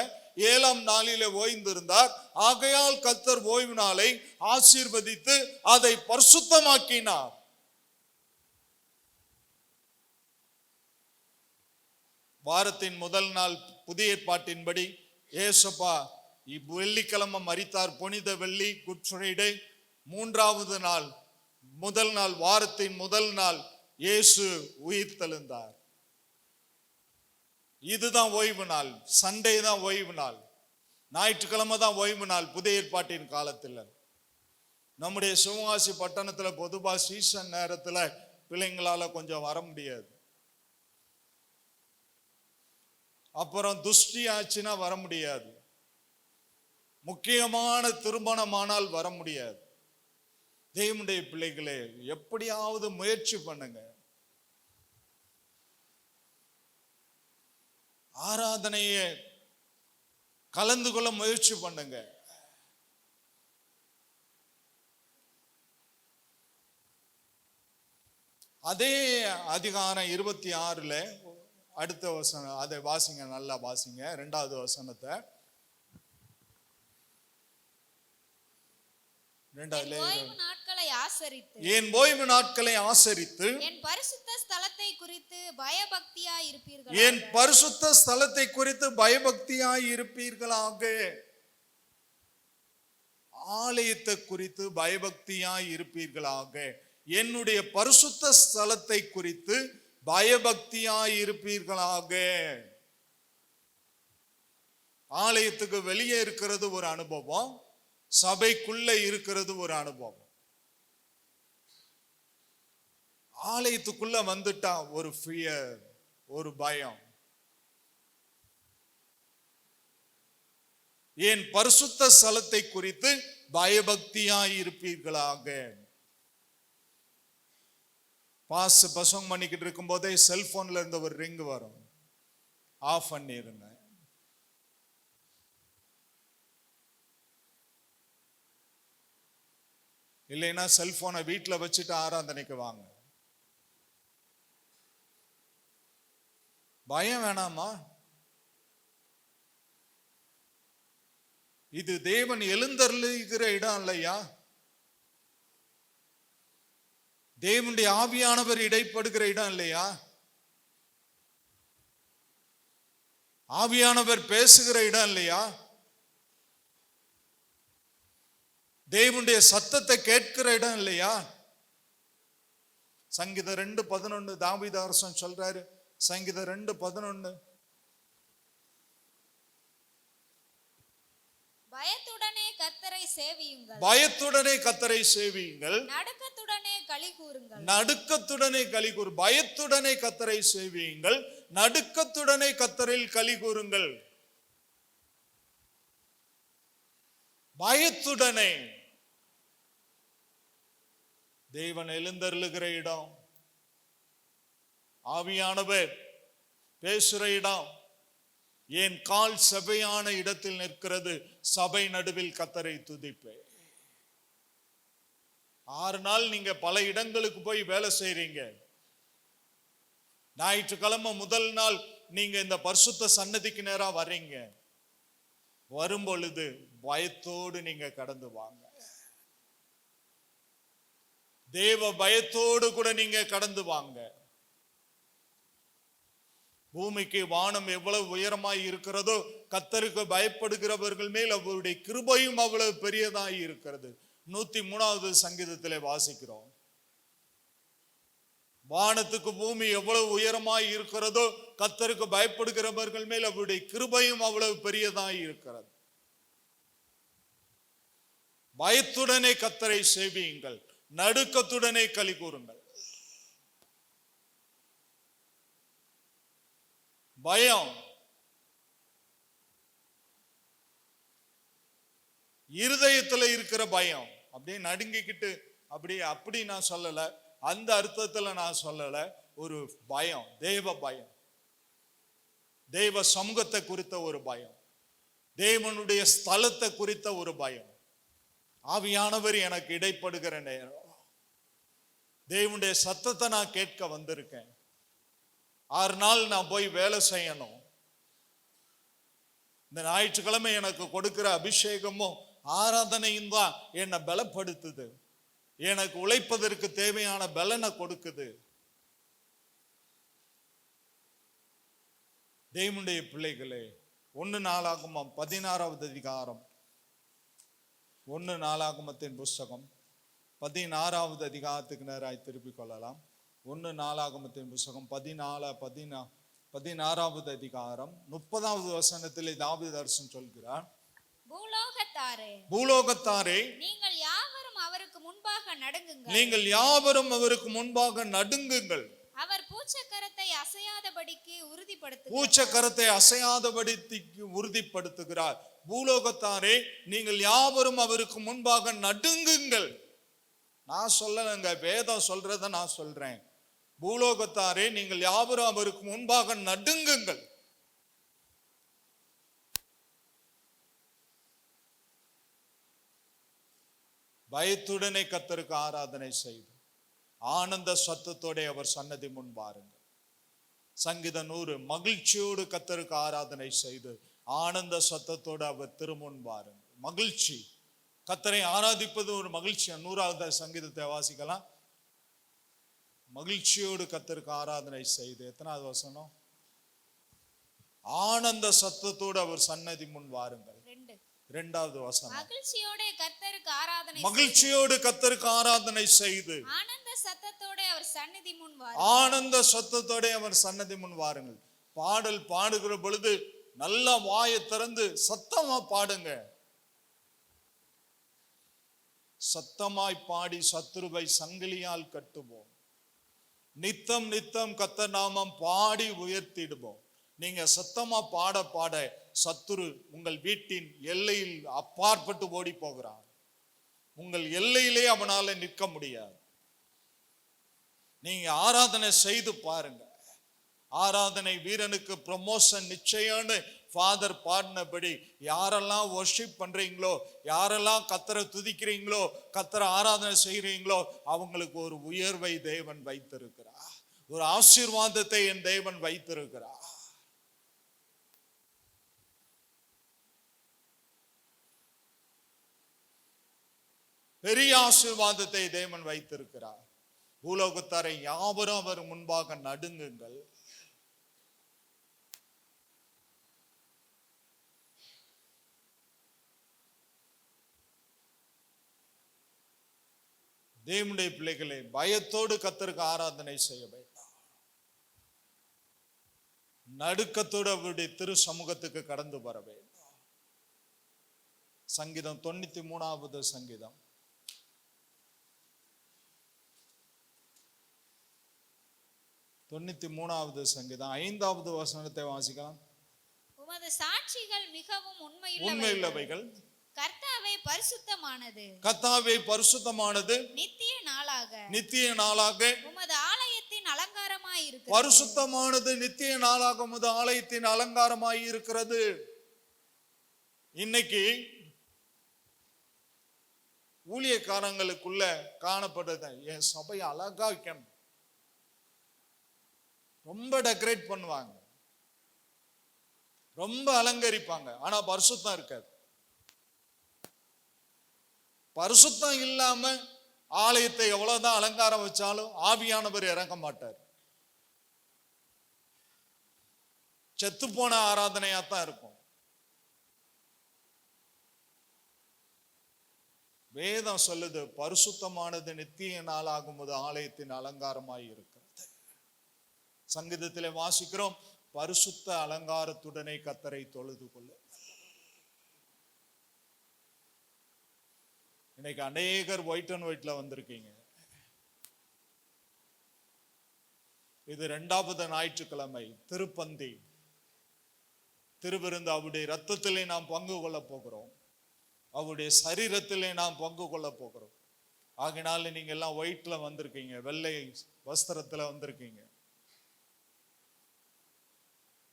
7ஆம் நாளிலே ஓய்ந்திருந்தார். ஆகையால் கர்த்தர் ஓய்வு நாளை ஆசீர்வதித்து அதை பரிசுத்தமாக்கினார். வாரத்தின் முதல் நாள் புதிய ஏற்பாட்டின்படி ஏசப்பா வெள்ளிக்கிழமை மரித்தார், புனித வெள்ளி, குட் ஃப்ரைடே. 3வது நாள் முதல் நாள், வாரத்தின் முதல் நாள் இயேசு உயிர் தெழுந்தார். இதுதான் ஓய்வு நாள். சண்டே தான் ஓய்வு நாள், ஞாயிற்றுக்கிழமை தான் ஓய்வு நாள் புதிய ஏற்பாட்டின் காலத்தில். நம்முடைய சிவகாசி பட்டணத்துல பொதுவா சீசன் நேரத்துல பிள்ளைங்களால கொஞ்சம் வர முடியாது. அப்புறம் துஷ்டி ஆச்சுன்னா வர முடியாது. முக்கியமான திருமணமானால் வர முடியாது. தேவனுடைய பிள்ளைகளே, எப்படியாவது முயற்சி பண்ணுங்க. ஆராதனையை கலந்து கொள்ள முயற்சி பண்ணுங்க. அதே அதிகாரம் 26ல அடுத்த வசனம், அதை வாசிங்க, நல்லா வாசிங்க. 2வது வசனத்தை என் ஓய்வு நாட்களை ஆசரித்து என் பரிசுத்த ஸ்தலத்தை குறித்து பயபக்தியாய் இருப்பீர்கள். என் பரிசுத்த ஸ்தலத்தை குறித்து பயபக்தியாய் இருப்பீர்களாக. ஆலயத்தை குறித்து பயபக்தியாய் இருப்பீர்களாக. என்னுடைய பரிசுத்த ஸ்தலத்தை குறித்து பயபக்தியாய் இருப்பீர்களாக. ஆலயத்துக்கு வெளியே இருக்கிறது ஒரு அனுபவம், சபைக்குள்ள இருக்கிறது ஒரு அனுபவம். ஆலயத்துக்குள்ள வந்துட்டா ஒரு ஃபியர், ஒரு பயம். என் பரிசுத்த ஸ்தலத்தை குறித்து பயபக்தியாய் இருப்பீர்களாக. பசங்க பண்ணிக்கிட்டு இருக்கும் போதே செல்போன்ல இருந்த ஒரு ரிங் வரும், ஆஃப் பண்ணிருங்க. இல்லைன்னா செல்போனை வீட்டில் வச்சுட்டு ஆராதனைக்கு வாங்க. பயம் வேணாமா? இது தேவன் எழுந்தருளுகிற இடம் இல்லையா? தேவனுடைய ஆவியானவர் இடைப்படுகிற இடம் இல்லையா? ஆவியானவர் பேசுகிற இடம் இல்லையா? தேவனுடைய சத்தத்தை கேட்கிற இடம் இல்லையா? சங்கீதம் 2:11 தாவீது அரசன் சொல்றாரு. சங்கீதம் 2:11 பயத்துடனே கர்த்தரை சேவியுங்கள், பயத்துடனே கர்த்தரை சேவியுங்கள், நடுக்கத்துடனே களி கூறுங்கள், நடுக்கத்துடனே களி கூறு. பயத்துடனே கர்த்தரை சேவியுங்கள், நடுக்கத்துடனே கர்த்தரில் களி கூறுங்கள். பயத்துடனே. தேவன் எழுந்தருளுகிற இடம், ஆவியானவர் பேசுற இடம். என் கால் சபையான இடத்தில் நிற்கிறது, சபை நடுவில் கர்த்தரை துதிப்பேன். 6 நாள் நீங்க பல இடங்களுக்கு போய் வேலை செய்றீங்க. ஞாயிற்றுக்கிழமை முதல் நாள் நீங்க இந்த பரிசுத்த சன்னதிக்கு நேரா வர்றீங்க. வரும் பொழுது பயத்தோடு நீங்க கடந்து வாங்க. தேவ பயத்தோடு கூட நீங்க கடந்து வாங்க. பூமிக்கு வானம் எவ்வளவு உயரமாய் இருக்கிறதோ, கர்த்தருக்கு பயப்படுகிறவர்கள் மேல் அவருடைய கிருபையும் அவ்வளவு பெரியதாய் இருக்கிறது. 103வது சங்கீதத்திலே வாசிக்கிறோம். வானத்துக்கு பூமி எவ்வளவு உயரமாய் இருக்கிறதோ, கர்த்தருக்கு பயப்படுகிறவர்கள் மேல் அவருடைய கிருபையும் அவ்வளவு பெரியதாய் இருக்கிறது. பயத்துடனே கர்த்தரை சேவியுங்கள், நடுக்கத்துடனே களி கூறுங்கள். பயம் இருதயத்துல இருக்கிற பயம். அப்படியே நடுங்கிக்கிட்டு அப்படி நான் சொல்லல, அந்த அர்த்தத்துல நான் சொல்லல. ஒரு பயம், தேவ பயம், தேவ சமூகத்தை குறித்த ஒரு பயம், தேவனுடைய ஸ்தலத்தை குறித்த ஒரு பயம். ஆவியானவர் எனக்கு இடைப்படுகிற நேரம், தேவனுடைய சத்தத்தை நான் கேட்க வந்திருக்கேன். 6 நாள் நான் போய் வேலை செய்யணும். இந்த ஞாயிற்றுக்கிழமை எனக்கு கொடுக்கிற அபிஷேகமும் ஆராதனையும் தான் என்னை பலப்படுத்துது, எனக்கு உழைப்பதற்கு தேவையான பலனை கொடுக்குது. தேவனுடைய பிள்ளைகளே, 1 நாளாகமம் 16வது அதிகாரம், 1 நாளாகமத்தின் புஸ்தகம் 16வது அதிகாரத்துக்கு நேராய் திருப்பிக் கொள்ளலாம். 1 நாளாகமத்தின் புஸ்தகம் 16வது அதிகாரம் 30வது வசனத்திலே தாவீது அரசன் சொல்கிறார், பூலோகத்தாரே, நீங்கள் யாவரும் அவருக்கு முன்பாக நடுங்குங்கள். அவர் பூச்சக்கரத்தை அசையாதபடிக்கு உறுதிப்படுத்துகிறார். பூலோகத்தாரே, நீங்கள் யாவரும் அவருக்கு முன்பாக நடுங்குங்கள். நான் சொல்லலங்க, வேதம் சொல்றத நான் சொல்றேன். பூலோகத்தாரே, நீங்கள் யாவரும் அவருக்கு முன்பாக நடுங்குங்கள். பயத்துடனே கர்த்தருக்கு ஆராதனை செய்து ஆனந்த சத்தத்தோட அவர் சன்னதி முன் பாருங்கள். சங்கீதம் 100, மகிழ்ச்சியோடு கர்த்தருக்கு ஆராதனை செய்து ஆனந்த சத்தத்தோடு அவர் திருமுன் பாருங்கள். மகிழ்ச்சி, கர்த்தரை ஆராதிப்பது ஒரு மகிழ்ச்சி. 100வது சங்கீதத்தை வாசிக்கலாம். மகிழ்ச்சியோடு கர்த்தருக்கு ஆராதனை செய்து, எத்தனாவது வசனம்? ஆனந்த சத்தத்தோடு அவர் சன்னதி முன் வாருங்கள். 2வது வசனம், மகிழ்ச்சியோடு கர்த்தருக்கு ஆராதனை செய்து ஆனந்த சத்தத்தோட அவர் சன்னதி முன் வாருங்கள். பாடல் பாடுகிற பொழுது நல்ல வாயை திறந்து சத்தமா பாடுங்க. சத்தமாய் பாடி சத்துருவை சங்கிலியால் கட்டுவோம். நித்தம் நித்தம் கர்த்தர் நாமம் பாடி உயர்த்திடுவோம். நீங்க சத்தமா பாட பாட சத்துரு உங்கள் வீட்டின் எல்லையில் அப்பாற்பட்டு ஓடி போகிறான். உங்கள் எல்லையிலே அவனால நிற்க முடியாது. நீங்க ஆராதனை செய்து பாருங்க. ஆராதனை வீரனுக்கு ப்ரமோஷன் நிச்சயம்னு ஃபாதர் பாடினபடி, யாரெல்லாம் வர்ஷிப் பண்றீங்களோ, யாரெல்லாம் கர்த்தரை துதிக்கிறீங்களோ, கர்த்தரை ஆராதனை செய்கிறீங்களோ, அவங்களுக்கு ஒரு உயர்வை தேவன் வைத்திருக்கிறார். ஒரு ஆசீர்வாதத்தை என் தேவன் வைத்திருக்கிறார். பெரிய ஆசீர்வாதத்தை தேவன் வைத்திருக்கிறார். பூலோகத்தாரை யாவரும் அவர் முன்பாக நடுங்குங்கள். தேவனுடைய பிள்ளைகளே, பயத்தோடு கர்த்தருக்கு ஆராதனை செய்ய வேண்டாம். நடுக்கத்தோடு அவருடைய திரு சமூகத்துக்கு கடந்து வர வேண்டும். சங்கீதம் 93வது சங்கீதம், 93வது சங்கீதம் 5வது வசனத்தை வாசிக்கலாம். உமது சாட்சிகள் மிகவும் உண்மையுள்ளவைகள். உண்மையுள்ளவைகள். கர்த்தாவே பரிசுத்தமானது. கர்த்தாவே பரிசுத்தமானது. நித்திய நாளாக. நித்திய நாளாக. உமது ஆலயத்தின் அலங்காரமாய் இருக்கிறது. பரிசுத்தமானது நித்திய நாளாக உமது ஆலயத்தின் அலங்காரமாய் இருக்கிறது. இன்னைக்கு ஊழியக்காரங்களுக்குள்ள காணப்படுறது, என் சபையை அழகா வைக்கணும், ரொம்ப டெக்கரேட் பண்ணுவாங்க, ரொம்ப அலங்கரிப்பாங்க, ஆனா பரிசுத்தம் இருக்காது. பரிசுத்தம் இல்லாம ஆலயத்தை எவ்வளவுதான் அலங்காரம் வச்சாலும் ஆவியானவர் இறங்க மாட்டார். செத்துப்போன ஆராதனையாத்தான் இருக்கும். வேதம் சொல்லுது, பரிசுத்தமானது நித்திய நாளாகும் போது ஆலயத்தின் அலங்காரமாய் இருக்கிறது. சங்கீதத்திலே வாசிக்கிறோம், பரிசுத்த அலங்காரத்துடனே கர்த்தரை தொழுது கொள்ள. இன்னைக்கு அநேகர் ஒயிட் அண்ட் ஒயிட்ல வந்திருக்கீங்க. இது 2வது ஞாயிற்றுக்கிழமை, திருப்பந்தி, திருவிருந்து. அவருடைய ரத்தத்திலே நாம் பங்கு கொள்ள போகிறோம், அவருடைய சரீரத்திலே நாம் பங்கு கொள்ள போகிறோம். ஆகினால நீங்க எல்லாம் ஒயிட்ல வந்திருக்கீங்க, வெள்ளை வஸ்திரத்துல வந்திருக்கீங்க.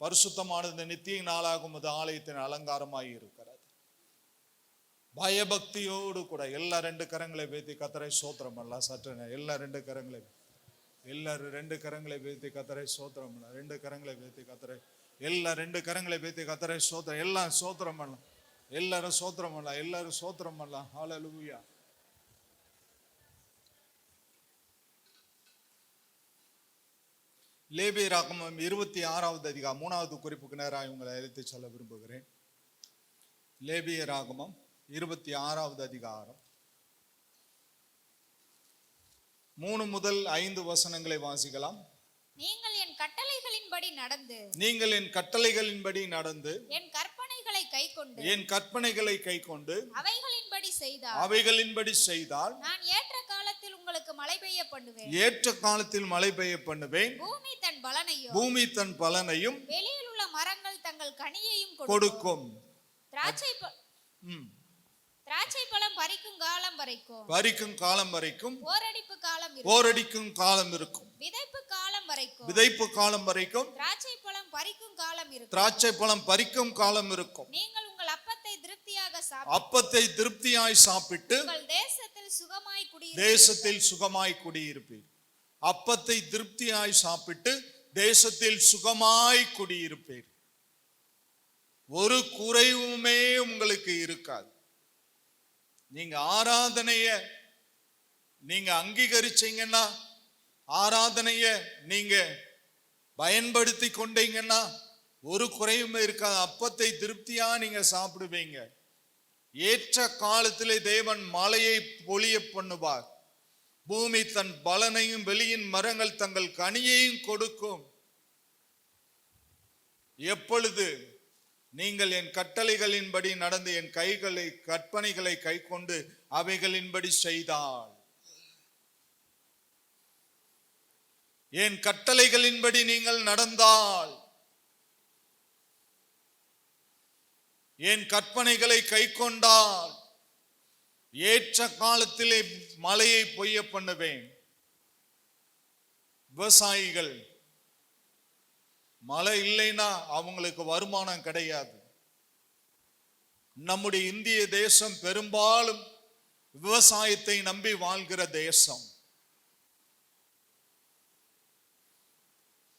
பரிசுத்தமானது நித்திய நாளாகும் அது ஆலயத்தின் அலங்காரமாய் இருக்கிறது. பயபக்தியோடு கூட எல்லா 2 கரங்களை வைத்து கர்த்தரை ஸ்தோத்திரம் பண்ணலாம். சற்று எல்லா 2 கரங்களை, எல்லாரும் 2 கரங்களை வைத்து கர்த்தரை ஸ்தோத்திரம் பண்ணலாம். 2 கரங்களை வைத்து கர்த்தரை, எல்லா 2 கரங்களை வைத்து கர்த்தரை ஸ்தோத்திரம், எல்லாம் ஸ்தோத்திரம் பண்ணலாம். எல்லாரும் ஸ்தோத்திரம் பண்ணலாம், எல்லாரும் ஸ்தோத்திரம் பண்ணலாம். ஹல்லேலூயா. லேவியராகமம் 26வது அதிகாரம் 3வது குறிப்புக்கு நேராக உங்களை அழைத்து சொல்ல விரும்புகிறேன். லேவியராகமம் 26வது அதிகாரம் 3 முதல் 5 வசனங்களை வாசிக்கலாம். நீங்கள் என் கட்டளைகளின்படி நடந்து, நீங்கள் என் கட்டளைகளின்படி நடந்து, என் கற்பனைகளை கைக்கொண்டு, என் கற்பனைகளை கைக்கொண்டு, அவைகளின்படி செய்தால், அவைகளின்படி செய்தால், நான் ஏற்ற காலத்தில் உங்களுக்கு மழை பெய்ய பண்ணுவேன். ஏற்ற காலத்தில் மழை பெய்ய பண்ணுவேன். பூமி தன் பலனையும், பூமி தன் பலனையும், வெளியில் உள்ள மரங்கள் தங்கள் கனியையும் கொடுக்கும். திராட்சை பழம் பறிக்கும் காலம் வரைக்கும், பறிக்கும் காலம் வரைக்கும், ஓரடிப்பு காலம் இருக்கும், ஓரடிக்கும் காலம் இருக்கும், விதைப்பு காலம் வரைக்கும், விதைப்பு காலம் வரைக்கும், திராட்சை பழம் பறிக்கும் காலம் இருக்கும், திராட்சை பழம் பறிக்கும் காலம் இருக்கும். நீங்கள் உங்கள் அப்பத்தை திருப்தியாக சாப்பிட்டு, அப்பத்தை திருப்தியாய் சாப்பிட்டு உங்கள் தேசத்தில் சுகமாய் குடியிருப்பீர்கள். தேசத்தில் சுகமாய் குடியிருப்பீர். அப்பத்தை திருப்தியாய் சாப்பிட்டு தேசத்தில் சுகமாய் குடியிருப்பீர். ஒரு குறைவுமே உங்களுக்கு இருக்காது. நீங்க ஆராதனைய நீங்க அங்கீகரிச்சீங்கன்னா, ஆராதனைய நீங்க பயன்படுத்தி கொண்டீங்கன்னா ஒரு குறையுமே இருக்காது. அப்பத்தை திருப்தியா நீங்க சாப்பிடுவீங்க. ஏற்ற காலத்திலே தேவன் மழையை பொழிய பண்ணுவார். பூமி தன் பலனையும், வெளியின் மரங்கள் தங்கள் கனியையும் கொடுக்கும். எப்பொழுது நீங்கள் என் கட்டளைகளின்படி நடந்து என் கற்பனைகளை கை கொண்டு அவைகளின்படி செய்தால், என் கட்டளைகளின்படி நீங்கள் நடந்தால், என் கற்பனைகளை கை கொண்டால், ஏற்ற காலத்திலே மழையை பொய்ய பண்ணுவேன். விவசாயிகள், மழை இல்லைன்னா அவங்களுக்கு வருமானம் கிடையாது. நம்முடைய இந்திய தேசம் பெரும்பாலும் விவசாயத்தை நம்பி வாழ்கிற தேசம்.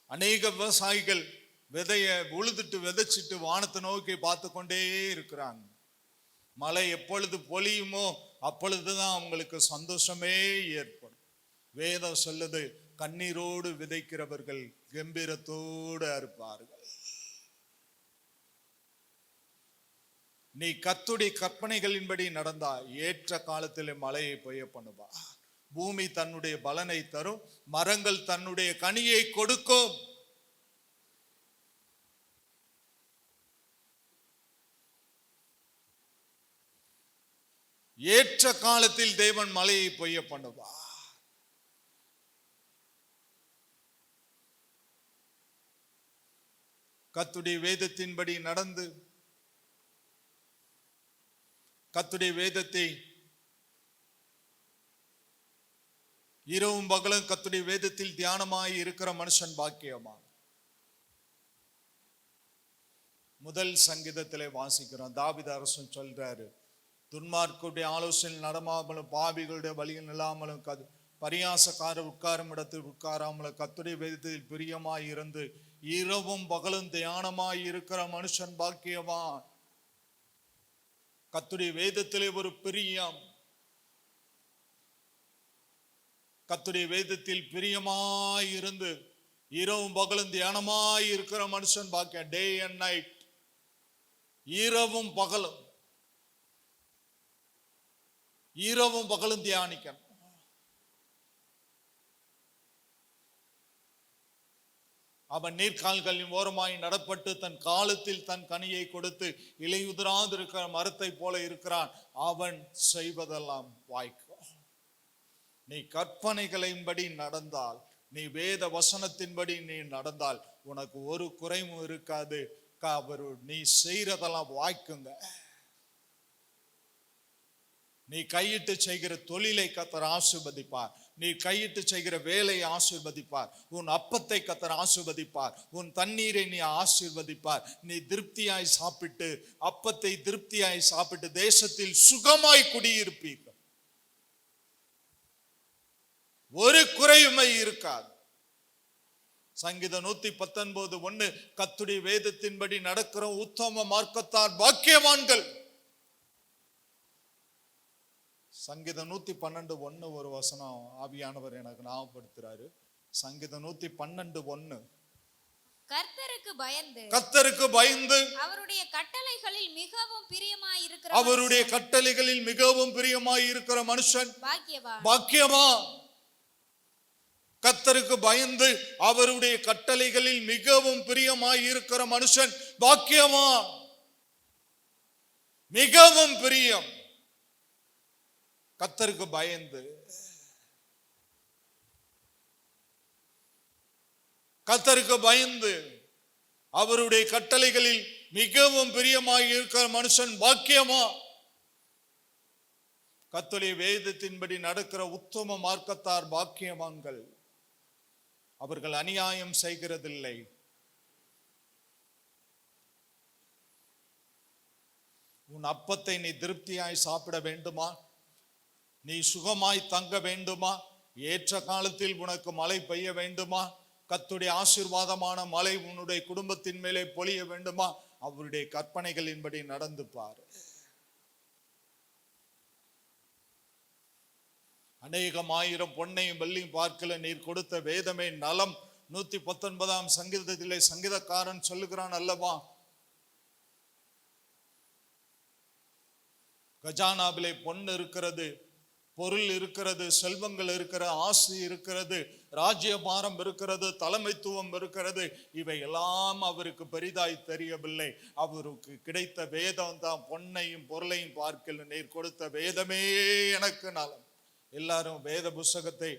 அநேக விவசாயிகள் விதைய உழுதுட்டு விதைச்சிட்டு வானத்தை நோக்கி பார்த்து கொண்டே இருக்கிறாங்க. மழை எப்பொழுது பொழியுமோ அப்பொழுதுதான் அவங்களுக்கு சந்தோஷமே ஏற்படும். வேதம் சொல்லுது, கண்ணீரோடு விதைக்கிறவர்கள் கம்பீரத்தோடு அறுப்பார்கள். நீ கர்த்தருடைய கற்பனைகளின்படி நடந்தா ஏற்ற காலத்திலே மழையை பெய்ய பண்ணுவா. பூமி தன்னுடைய பலனை தரும், மரங்கள் தன்னுடைய கனியை கொடுக்கும். ஏற்ற காலத்தில் தேவன் மழையை பெய்ய பண்ணுவா. கர்த்தருடைய வேதத்தின்படி நடந்து கர்த்தருடைய வேதத்தை இரவும் பகலும் கர்த்தருடைய வேதத்தில் தியானமாய் இருக்கிற மனுஷன் பாக்கியமா. முதல் சங்கீதத்திலே வாசிக்கிறோம், தாவீது அரசன் சொல்றாரு, துன்மார்க்குடைய ஆலோசனை நடமாமலும் பாவிகளுடைய வழியில் இல்லாமலும் பரியாசக்காரர் உட்காரும் இடத்தில் உட்காராமலும் கர்த்தருடைய வேதத்தில் பிரியமாய் இருந்து இரவும் பகலும் தியானமாய் இருக்கிற மனுஷன் பாக்கியவான். கர்த்தருடைய வேதத்திலே ஒரு பிரியம், கர்த்தருடைய வேதத்தில் பிரியமாய் இருந்து இரவும் பகலும் தியானமாய் இருக்கிற மனுஷன் பாக்கியம். டே அண்ட் நைட், இரவும் பகலும் இரவும் பகலும் தியானிக்கணும். அவன் நீர்கால்களின் ஓரமாய் நடப்பட்டு தன் காலத்தில் தன் கனியை கொடுத்து இலையுதிராதிருக்கிற மரத்தை போல இருக்கிறான். அவன் செய்வதெல்லாம் வாய்க்கும். நீ கற்பனைகளின்படி நடந்தால், நீ வேத வசனத்தின்படி நீ நடந்தால் உனக்கு ஒரு குறைவும் இருக்காது. நீ செய்யறதெல்லாம் வாய்க்குங்க. நீ கையிட்டு செய்கிற தொழிலை கர்த்தர் ஆசீர்வதிப்பார். நீ கையிட்டு செய்கிற வேலையை ஆசீர்வதிப்பார். உன் அப்பத்தை கர்த்தர் ஆசீர்வதிப்பார். உன் தண்ணீரை நீ ஆசீர்வதிப்பார். நீ திருப்தியாய் சாப்பிட்டு, அப்பத்தை திருப்தியாய் சாப்பிட்டு தேசத்தில் சுகமாய் குடியிருப்பீர்கள். ஒரு குறையுமே இருக்காது. சங்கீதம் 119:1, கர்த்தருடைய வேதத்தின்படி நடக்கிற உத்தம மார்க்கத்தார் பாக்கியவான்கள். சங்கீதம் 112:1 ஒரு வசனம் ஆவியானவர் எனக்கு ஞாபகப்படுத்துறாரு. சங்கீதம் 112:1, கர்த்தருக்கு பயந்து அவருடைய கட்டளைகளில் மிகவும் பிரியமாய் இருக்கிற மனுஷன் பாக்கியவான். கர்த்தருக்கு பயந்து அவருடைய கட்டளைகளில் மிகவும் பிரியமாய் இருக்கிற மனுஷன் பாக்கியவான். மிகவும் பிரியம். கர்த்தருக்கு பயந்து, கர்த்தருக்கு பயந்து அவருடைய கட்டளைகளில் மிகவும் பிரியமாய் இருக்கிற மனுஷன் பாக்கியமா. கர்த்தருடைய வேதத்தின்படி நடக்கிற உத்தம மார்க்கத்தார் பாக்கியவான்கள். அவர்கள் அநியாயம் செய்கிறதில்லை. உன் அப்பத்தை நீ திருப்தியாய் சாப்பிட வேண்டுமா? நீ சுகமாய் தங்க வேண்டுமா? ஏற்ற காலத்தில் உனக்கு மழை பெய்ய வேண்டுமா? கர்த்தருடைய ஆசீர்வாதமான மழை உன்னுடைய குடும்பத்தின் மேலே பொழிய வேண்டுமா? அவருடைய கற்பனைகளின்படி நடந்து பார். அநேகம் ஆயிரம் பொன்னையும் வெள்ளியும் பார்க்கல, நீர் கொடுத்த வேதமே நலம். 119 சங்கீதத்திலே சங்கீதக்காரன் சொல்லுகிறான் அல்லவா, கஜானாவிலே பொன் இருக்கிறது, பொருள் இருக்கிறது, செல்வங்கள் இருக்கிறது, ஆசை இருக்கிறது, ராஜ்யபாரம் இருக்கிறது, தலைமைத்துவம் இருக்கிறது. இவை எல்லாம் அவருக்கு பெரிதாய் தெரியவில்லை. அவருக்கு கிடைத்த வேதம் தான். பொன்னையும் பொருளையும் பார்க்கல, நீர் கொடுத்த வேதமே எனக்கு நலம். எல்லாரும் வேத புஸ்தகத்தை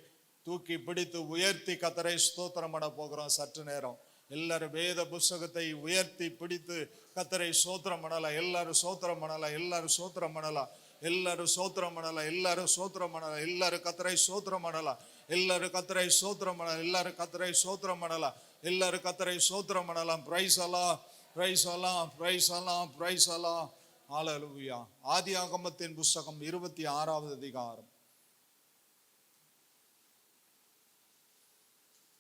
தூக்கி பிடித்து உயர்த்தி கர்த்தரை ஸ்தோத்திரம் பண்ண போகிறோம். சற்று நேரம் எல்லாரும் வேத புஸ்தகத்தை உயர்த்தி பிடித்து கர்த்தரை ஸ்தோத்திரம் பண்ணலாம். எல்லாரும் ஸ்தோத்திரம் பண்ணலாம். எல்லாரும் ஸ்தோத்திரம் பண்ணலாம். எல்லாரும் ஸ்தோத்திரம் பண்ணலாம். எல்லாரும் ஸ்தோத்திரம் பண்ணலாம். எல்லாரும் கர்த்தரை ஸ்தோத்திரம் பண்ணலாம். எல்லாரும் கர்த்தரை ஸ்தோத்திரம் பண்ணலாம். எல்லாரும் கர்த்தரை ஸ்தோத்திரம் பண்ணலாம். எல்லாரும் கர்த்தரை ஸ்தோத்திரம் பண்ணலாம். பிரைஸ் அல்லாஹ், பிரைஸ் அல்லாஹ், பிரைஸ் அல்லாஹ், பிரைஸ் அல்லாஹ். ஹல்லேலூயா. ஆதியாகமத்தின் புஸ்தகம் 26வது அதிகாரம்.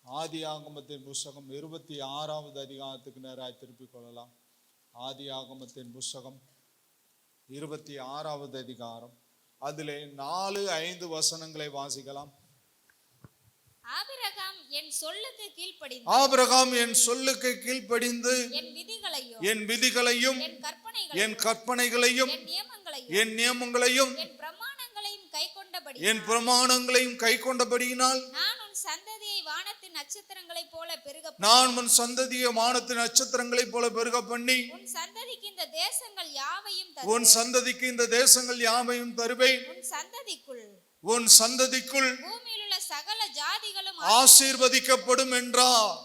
ஆதியாகமத்தின் புஸ்தகம் 26வது அதிகாரத்துக்கு நேராய் திருப்பிக் கொள்ளலாம். ஆதியாகமத்தின் புஸ்தகம் 26வது அதிகாரம். அதிலே 4-5 வசனங்களை வாசிக்கலாம். ஆபிரகாம் என் சொல்லுக்கு கீழ்ப்படிந்து என் விதிகளையும் என் கற்பனைகளையும் என் நியமங்களையும் என் பிரமாணங்களையும் கைக்கொண்டபடியினால் நான் உன் சந்ததியை வானத்தின் நட்சத்திரங்களைப் போல பெருக பண்ணி உன் சந்ததிக்கு இந்த தேசங்கள் யாவையும் தருவேன். உன் சந்ததிக்குள் பூமியில் உள்ள சகல ஜாதிகளும் ஆசீர்வதிக்கப்படும் என்றார்.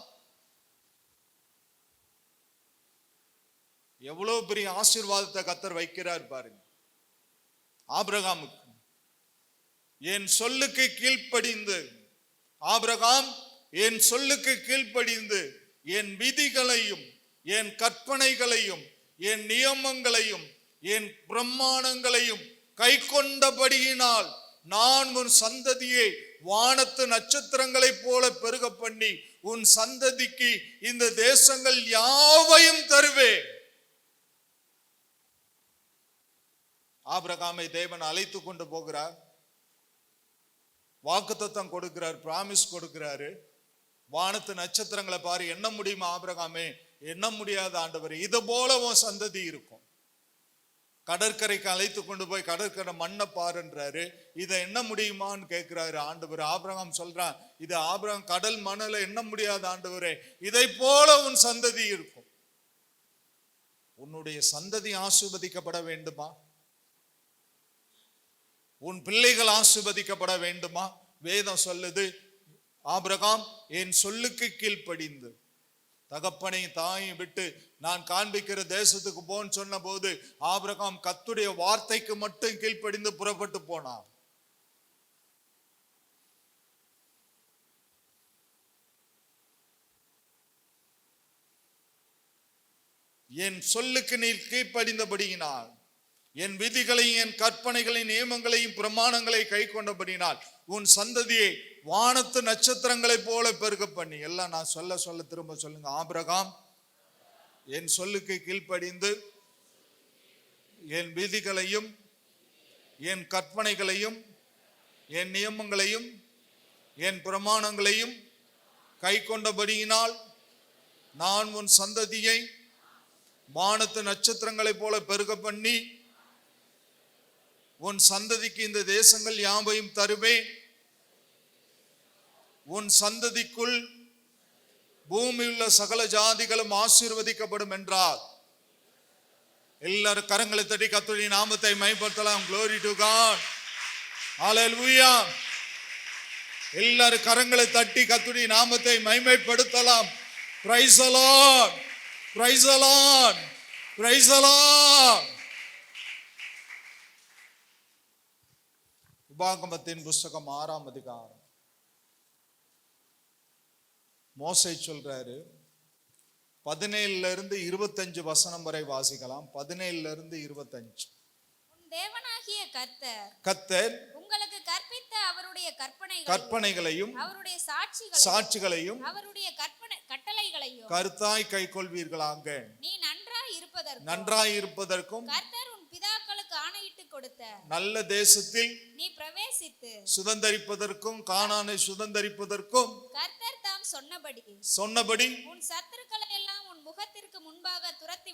எவ்வளவு பெரிய ஆசீர்வாதத்தை கர்த்தர் வைக்கிறார் பாருங்க. ஆபிரகாமுக்கு என் சொல்லுக்கு கீழ்ப்படிந்து, ஆபிரகாம் என் சொல்லுக்கு கீழ்ப்படிந்து என் விதிகளையும் என் கற்பனைகளையும் என் நியமங்களையும் என் பிரமாணங்களையும் கை கொண்டபடியினால் நான் உன் சந்ததியை வானத்து நட்சத்திரங்களைப் போல பெருக பண்ணி உன் சந்ததிக்கு இந்த தேசங்கள் யாவையும் தருவேன். ஆபிரகாமை தேவன் அழைத்து கொண்டு போகிறார், வாக்குத்தத்தம் கொடுக்கிறார், பிராமிஸ் கொடுக்கிறாரு. வானத்து நட்சத்திரங்களை பாரு, எண்ண முடியுமா ஆபிரகாமே? எண்ண முடியாத ஆண்டவர், இது போல உன் சந்ததி இருக்கும். கடற்கரைக்கு அழைத்து கொண்டு போய் கடற்கரை மண்ணை பாருன்றாரு, இதை எண்ண முடியுமான்னு கேட்கிறாரு ஆண்டவர். ஆபிரகாம் சொல்றான், இது ஆபிரகாம் கடல் மணல எண்ண முடியாத ஆண்டவரே, இதை போல உன் சந்ததி இருக்கும். உன்னுடைய சந்ததி ஆசீர்வதிக்கப்பட வேண்டுமா? உன் பிள்ளைகள் ஆசீர்வதிக்கப்பட வேண்டுமா? வேதம் சொல்லுது, ஆபிரகாம் என் சொல்லுக்கு கீழ்ப்படிந்து தகப்பனையும் தாயும் விட்டு நான் காண்பிக்கிற தேசத்துக்கு போன்னு சொன்ன போது ஆபிரகாம் கர்த்தருடைய வார்த்தைக்கு மட்டும் கீழ்ப்படிந்து புறப்பட்டு போனான். என் சொல்லுக்கு நீர் கீழ்ப்படிந்தபடியினால், என் விதிகளையும் என் கற்பனைகளையும் நியமங்களையும் பிரமாணங்களை கை கொண்டபடினால் உன் சந்ததியை வானத்து நட்சத்திரங்களை போல பெருக பண்ணி. எல்லாம் நான் சொல்ல சொல்ல திரும்ப சொல்லுங்க. ஆபிரகாம் என் சொல்லுக்கு கீழ்ப்படிந்து என் விதிகளையும் என் கற்பனைகளையும் என் நியமங்களையும் என் பிரமாணங்களையும் கை கொண்டபடியினால் நான் உன் சந்ததியை வானத்து நட்சத்திரங்களை போல பெருக பண்ணி உன் சந்ததிக்கு இந்த தேசங்கள் யாவையும் தருவேன். உன் சந்ததிக்குள் பூமியுள்ள சகல ஜாதிகளும் ஆசீர்வதிக்கப்படும் என்றார். எல்லாரும் கரங்களை தட்டி கர்த்தருடைய நாமத்தை மகிமைப்படுத்தலாம். Glory to God. Hallelujah. எல்லாரும் கரங்களை தட்டி கர்த்தருடைய நாமத்தை மகிமைப்படுத்தலாம். Praise the Lord. Praise the Lord. Praise the Lord. உபாகமத்தின் புஸ்தகம் 6ஆம் அதிகாரம். மோசே சொல்றாரு, 17 இருந்து 25 வசனம் வரை வாசிக்கலாம். 17 இருந்து 25. உன் தேவனாகிய கர்த்தர் உங்களுக்கு கற்பித்த அவருடைய கற்பனைகளையும் அவருடைய சாட்சிகளையும் அவருடைய கட்டளைகளையும் கருத்தாய் கைக்கொள்வீர்களாக. நீ நன்றாய் இருப்பதற்கும் கர்த்தர் உன் பிதாக்களுக்கு ஆணையிட்டு கொடுத்த நல்ல தேசத்தில் நீ பிரவேசித்து சுதந்தரிப்பதற்கும் கானானை சுதந்தரிப்பதற்கும் கர்த்தர் தாம் சொன்னபடி உன் சத்துருக்களை எல்லாம் உன் முகத்திற்கு முன்பாக துரத்தி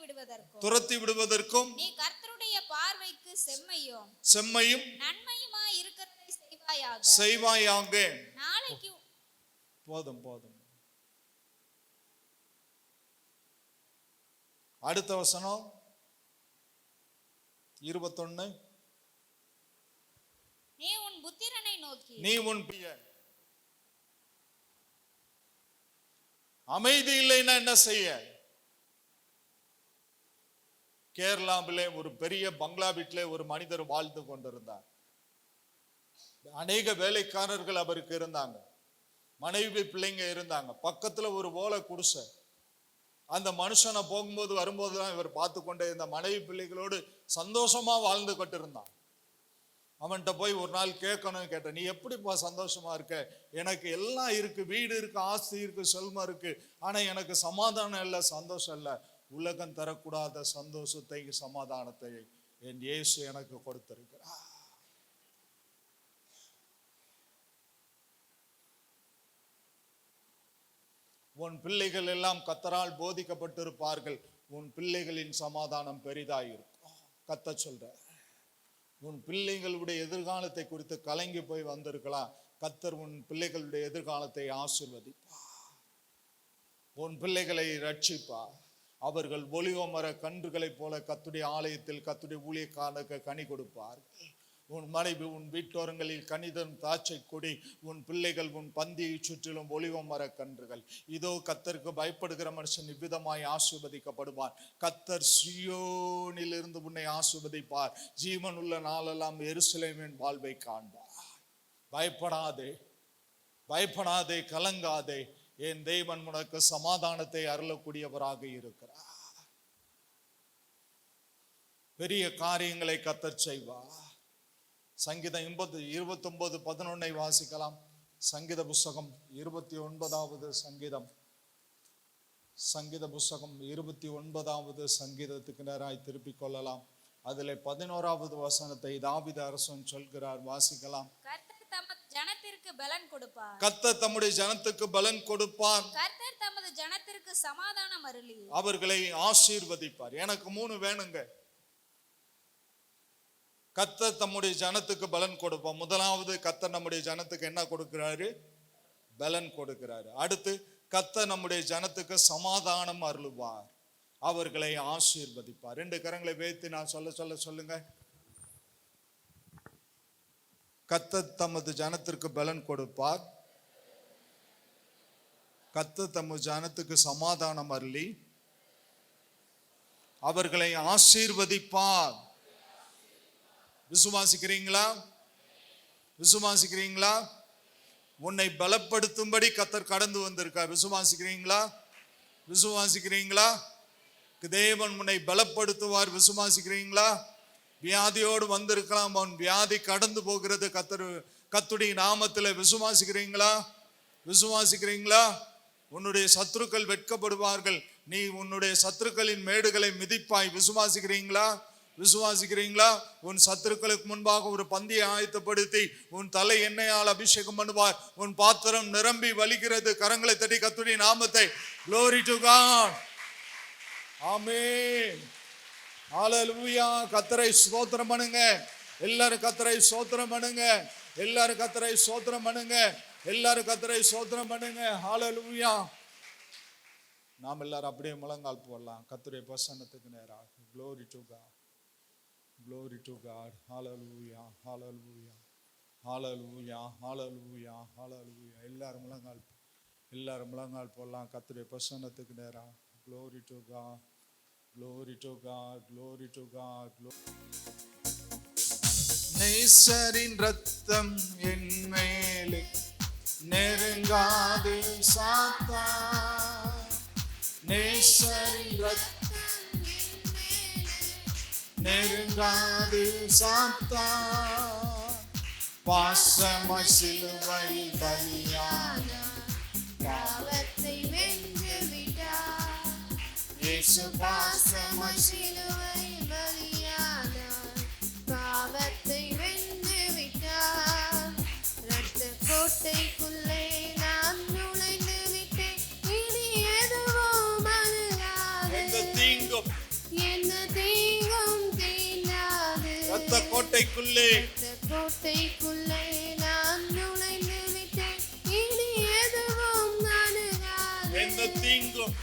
விடுவதற்கும் நீ கர்த்தருடைய பார்வைக்கு செம்மையும் நன்மையுமாய் இருக்கிறதை செய்வாயாக. நாளைக்கு போதும். அடுத்த வசனம் 21. நீ உன் புத்திரனை நோக்கி நீ உன் அமைதி இல்லைன்னா என்ன செய்ய? கேரளாவிலே ஒரு பெரிய பங்களா வீட்டிலே ஒரு மனிதர் வாழ்ந்து கொண்டிருந்தார். அநேக வேலைக்காரர்கள் அவருக்கு இருந்தாங்க, மனைவி பிள்ளைங்க இருந்தாங்க. பக்கத்துல ஒரு ஓலை குடிசை. அந்த மனுஷனை போகும்போது வரும்போதுதான் இவர் பார்த்து கொண்டே இந்த மனைவி பிள்ளைகளோடு சந்தோஷமா வாழ்ந்து கொண்டிருந்தான். அவன்கிட்ட போய் ஒரு நாள் கேட்கணும்னு கேட்டேன், நீ எப்படிப்பா சந்தோஷமா இருக்க? எனக்கு எல்லாம் இருக்கு, வீடு இருக்கு, ஆஸ்தி இருக்கு, செல்வம் இருக்கு, ஆனா எனக்கு சமாதானம் இல்லை, சந்தோஷம் இல்லை. உலகம் தரக்கூடாத சந்தோஷத்தை சமாதானத்தை என் இயேசு எனக்கு கொடுத்திருக்கிறார். உன் பிள்ளைகள் எல்லாம் கர்த்தரால் போதிக்கப்பட்டிருப்பார்கள், உன் பிள்ளைகளின் சமாதானம் பெரிதாயிருக்கும். கர்த்தர் சொல்ற, உன் பிள்ளைகளுடைய எதிர்காலத்தை குறித்து கலங்கி போய் வந்திருக்கலாம், கர்த்தர் உன் பிள்ளைகளுடைய எதிர்காலத்தை ஆசீர்வதிப்பார், உன் பிள்ளைகளை ரட்சிப்பார். அவர்கள் ஒலிவ மர கன்றுகளைப் போல கர்த்தருடைய ஆலயத்தில் கர்த்தருடைய ஊழியக்காரனுக்கு கனி கொடுப்பார்கள். உன் மனைவி உன் வீட்டோரங்களில் கனிதன் திராட்சை கொடி, உன் பிள்ளைகள் உன் பந்தியை சுற்றிலும் ஒலிவ மர கன்றுகள். இதோ கர்த்தருக்கு பயப்படுகிற மனுஷன் இவ்விதமாய் ஆசீர்வதிக்கப்படுவான். கர்த்தர் சீயோனிலிருந்து உன்னை ஆசீர்வதிப்பார். ஜீவன் உள்ள நாளெல்லாம் எருசலேமின் வாழ்வை காண்பார். பயப்படாதே, பயப்படாதே, கலங்காதே. என் தேவன் உனக்கு சமாதானத்தை அருளக்கூடியவராக இருக்கிறார். பெரிய காரியங்களை கர்த்தர் செய்வார். சங்கீதம் 29:11 வாசிக்கலாம். சங்கீத புஸ்தகம் 29வது சங்கீதம், சங்கீத புஸ்தகம் 29வது சங்கீதத்துக்கு நேராய் திருப்பிக் கொள்ளலாம். அதிலே 11வது வசனத்தை தாவீது அரசன் சொல்கிறார். வாசிக்கலாம். கர்த்தர் தமது ஜனத்திற்கு பலன் கொடுப்பார். கர்த்தர் தம்முடைய ஜனத்துக்கு பலன் கொடுப்பார். கர்த்தர் தமது ஜனத்திற்கு சமாதானம் அருளி அவர்களை ஆசீர்வதிப்பார். எனக்கு 3 வேணுங்க. கர்த்தர் தம்முடைய ஜனத்துக்கு பலன் கொடுப்பார். முதலாவது, கர்த்தர் நம்முடைய ஜனத்துக்கு என்ன கொடுக்கிறாரு? பலன் கொடுக்கிறாரு. அடுத்து, கர்த்தர் நம்முடைய ஜனத்துக்கு சமாதானம் அருளுவார், அவர்களை ஆசீர்வதிப்பார். 2 கரங்களை வைத்து நான் சொல்லுங்க. கர்த்தர் தமது ஜனத்திற்கு பலன் கொடுப்பார். கர்த்தர் தமது ஜனத்துக்கு சமாதானம் அருளி அவர்களை ஆசீர்வதிப்பார். விசுவாசிக்கிறீங்களா? விசுவாசிக்கிறீங்களா? உன்னை பலப்படுத்தும்படி கர்த்தர் கடந்து வந்திருக்கார். விசுவாசிக்கிறீங்களா? விசுவாசிக்கிறீங்களா? தேவன் உன்னை பலப்படுத்துவார். விசுவாசிக்கிறீங்களா? வியாதியோடு வந்திருக்கலாம், அவன் வியாதி கடந்து போகிறது கர்த்தருடைய நாமத்தில். விசுவாசிக்கிறீங்களா? விசுவாசிக்கிறீங்களா? உன்னுடைய சத்துருக்கள் வெட்கப்படுவார்கள், நீ உன்னுடைய சத்துருக்களின் மேடுகளை மிதிப்பாய். விசுவாசிக்கிறீங்களா? விசுவாசிக்கிறீங்களா? உன் சத்துருக்களுக்கு முன்பாக ஒரு பந்தியை ஆயத்தப்படுத்தி உன் தலை எண்ணெயால் அபிஷேகம் பண்ணுவார். உன் பாத்திரம் நிரம்பி வலிக்கிறது. கரங்களை தட்டி கர்த்தருடைய நாமத்தை glory to God. ஆமென். ஹalleluya. கர்த்தரை ஸ்தோத்திரம் பண்ணுங்க. எல்லாரும் கர்த்தரை ஸ்தோத்திரம் பண்ணுங்க. எல்லாரும் கர்த்தரை ஸ்தோத்திரம் பண்ணுங்க. எல்லாரும் கர்த்தரை ஸ்தோத்திரம் பண்ணுங்க. ஹalleluya. நாம் எல்லாரும் அப்படியே முழங்கால் போடலாம் கர்த்தருடைய பிரசன்னத்துக்கு நேராக. glory to God. Glory to God. Hallelujah. Hallelujah. Hallelujah. Hallelujah. Hallelujah. எல்லாரும் முழங்கால் போடலாம் கர்த்தருடைய பிரசன்னத்துக்கு நேரா. Glory to God. Glory to God. Glory to God. நேசரின் ரத்தம் என் மேலே நெருங்காது சாத்தான். நேசரின் ரத்தம் நெருங்காது சாத்தான். பாசமாய் சிலுவையில் பலியானார், பாவத்தை வென்று விட்டார். இயேசு பாசமாய் சிலுவையில் பலியானார், பாவத்தை வென்று விட்டார். இரத்த கோட்டைக்குள்ளே நான் நுழைந்து விட்டேன், இனி எதுவும் அணுகாது. எந்த தீங்கும் என்ன தீங்கும் தீண்டாது. இரத்த கோட்டைக்குள்ளே நான் நுழைந்து விட்டேன், இனி எதுவும் அணுகாது. எந்த தீங்கும்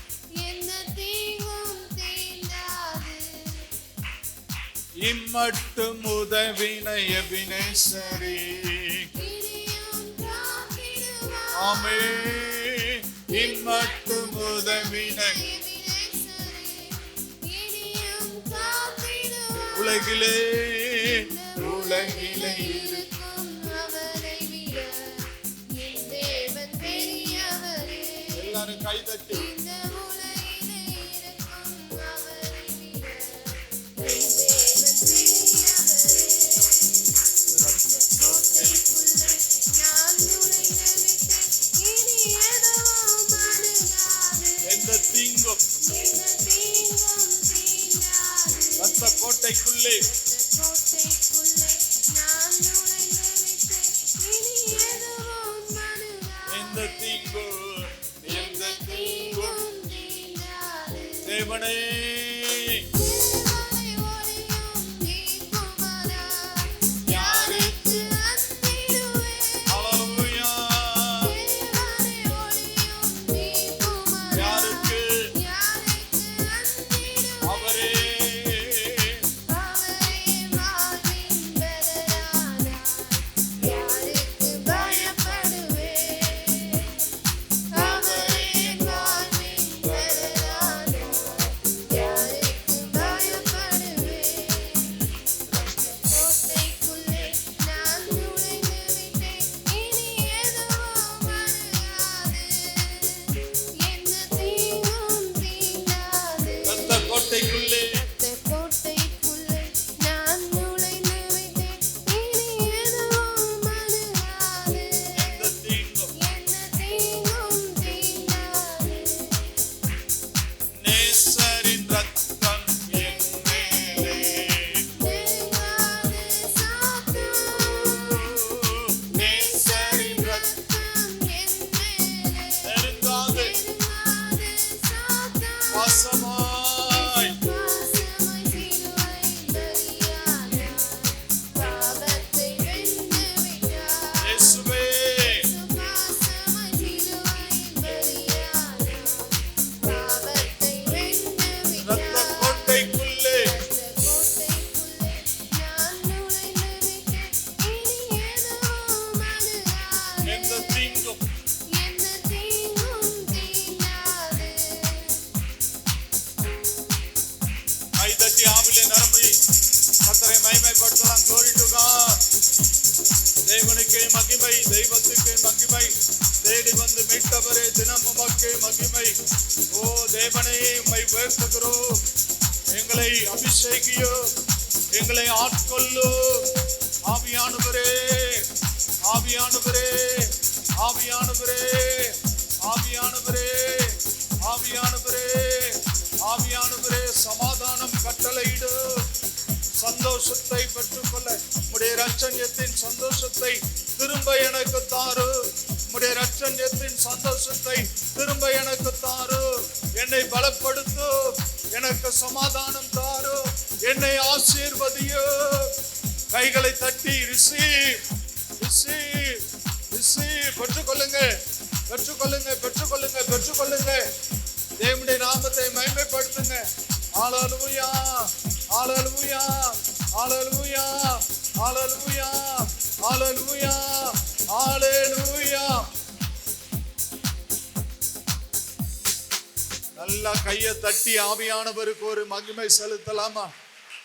தீண்டாது. இம்மட்டும் உதவின எபினேசரே. இனியும் காத்திடுவார். ஆமென். இம்மட்டும் உதவின எபினேசரே, இனியும் காத்திடுவார். உலகிலே இருக்கும் அவரை விட என் தேவன் பெரியவரே. எல்லாரும் கைதட்டி இந்த உலகிலே இருக்கும் அவரை விட என் தேவன் பெரியவரே. கோட்டைக்குள்ளே நான் நுழைந்து விட்டேன், இனி எதுவும் அணுகாது. எந்த தீங்கும் என்ன தீங்கும் தீண்டாது. இரத்த கோட்டைக்குள்ளே கோட்டைக்குள்ளே நான் நுழைந்து விட்டேன், இனி எதுவும் அணுகாது. எந்த தீங்கும் எந்த தீங்கும் தீண்டாது. தேவனே தேவனை ஒளியும் தீர்க்குமரா, யாருக்கு அஞ்சிடுவேன். ஹalleluya. தேவனை ஒளியும் தீர்க்குமரா, யாருக்கு? யாருக்கு அஞ்சிடுவேன். அவரே அவரே வாழ்வின் பெலனானவர். மகிமைப்படுத்தலாம். Glory to God. தேவனுக்கே மகிமை, தெய்வத்துக்கே மகிமை, தேடி வந்து மீட்டவரே தினம் உமக்கே மகிமை. ஓ தேவனே, உம்மை உயர்த்துகிறோம். எங்களை அபிஷேகியோ, எங்களை ஆட்கொள்ளோ. ஆவியானவரே, ஆவியானவரே, ஆவியானவரே, ஆவியானவரே, ஆவியானவரே, ஆவியானவரே, சமாதானம் கட்டளையிடு. சந்தோஷத்தை பெற்றுக்கொள்ள உம்முடைய இரட்சண்யத்தின் சந்தோஷத்தை திரும்ப எனக்கு தாரு. உம்முடைய இரட்சண்யத்தின் சந்தோஷத்தை திரும்ப எனக்கு தாரு. என்னை பலப்படுத்து, எனக்கு சமாதானம் தாரு, என்னை ஆசீர்வதியோ. கைகளை தட்டி ரிசீவ், ரிசீவ், ரிசீவ். பெற்றுக்கொள்ளுங்க, பெற்றுக்கொள்ளுங்க, பெற்றுக்கொள்ளுங்க, பெற்றுக்கொள்ளுங்க. தேவனுடைய நாமத்தை மகிமைப்படுத்துங்க. ஹல்லேலூயா, ஹல்லேலூயா, ஹல்லேலூயா, ஹல்லேலூயா, ஹல்லேலூயா, ஹல்லேலூயா. நல்லா கையை தட்டி ஆவியானவருக்கு ஒரு மகிமை செலுத்தலாமா?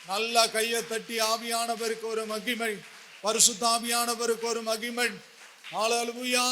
நல்லா கையை தட்டி ஆவியானவருக்கு ஒரு மகிமை, பரிசுத்த ஆவியானவருக்கு ஒரு மகிமை. ஹல்லேலூயா.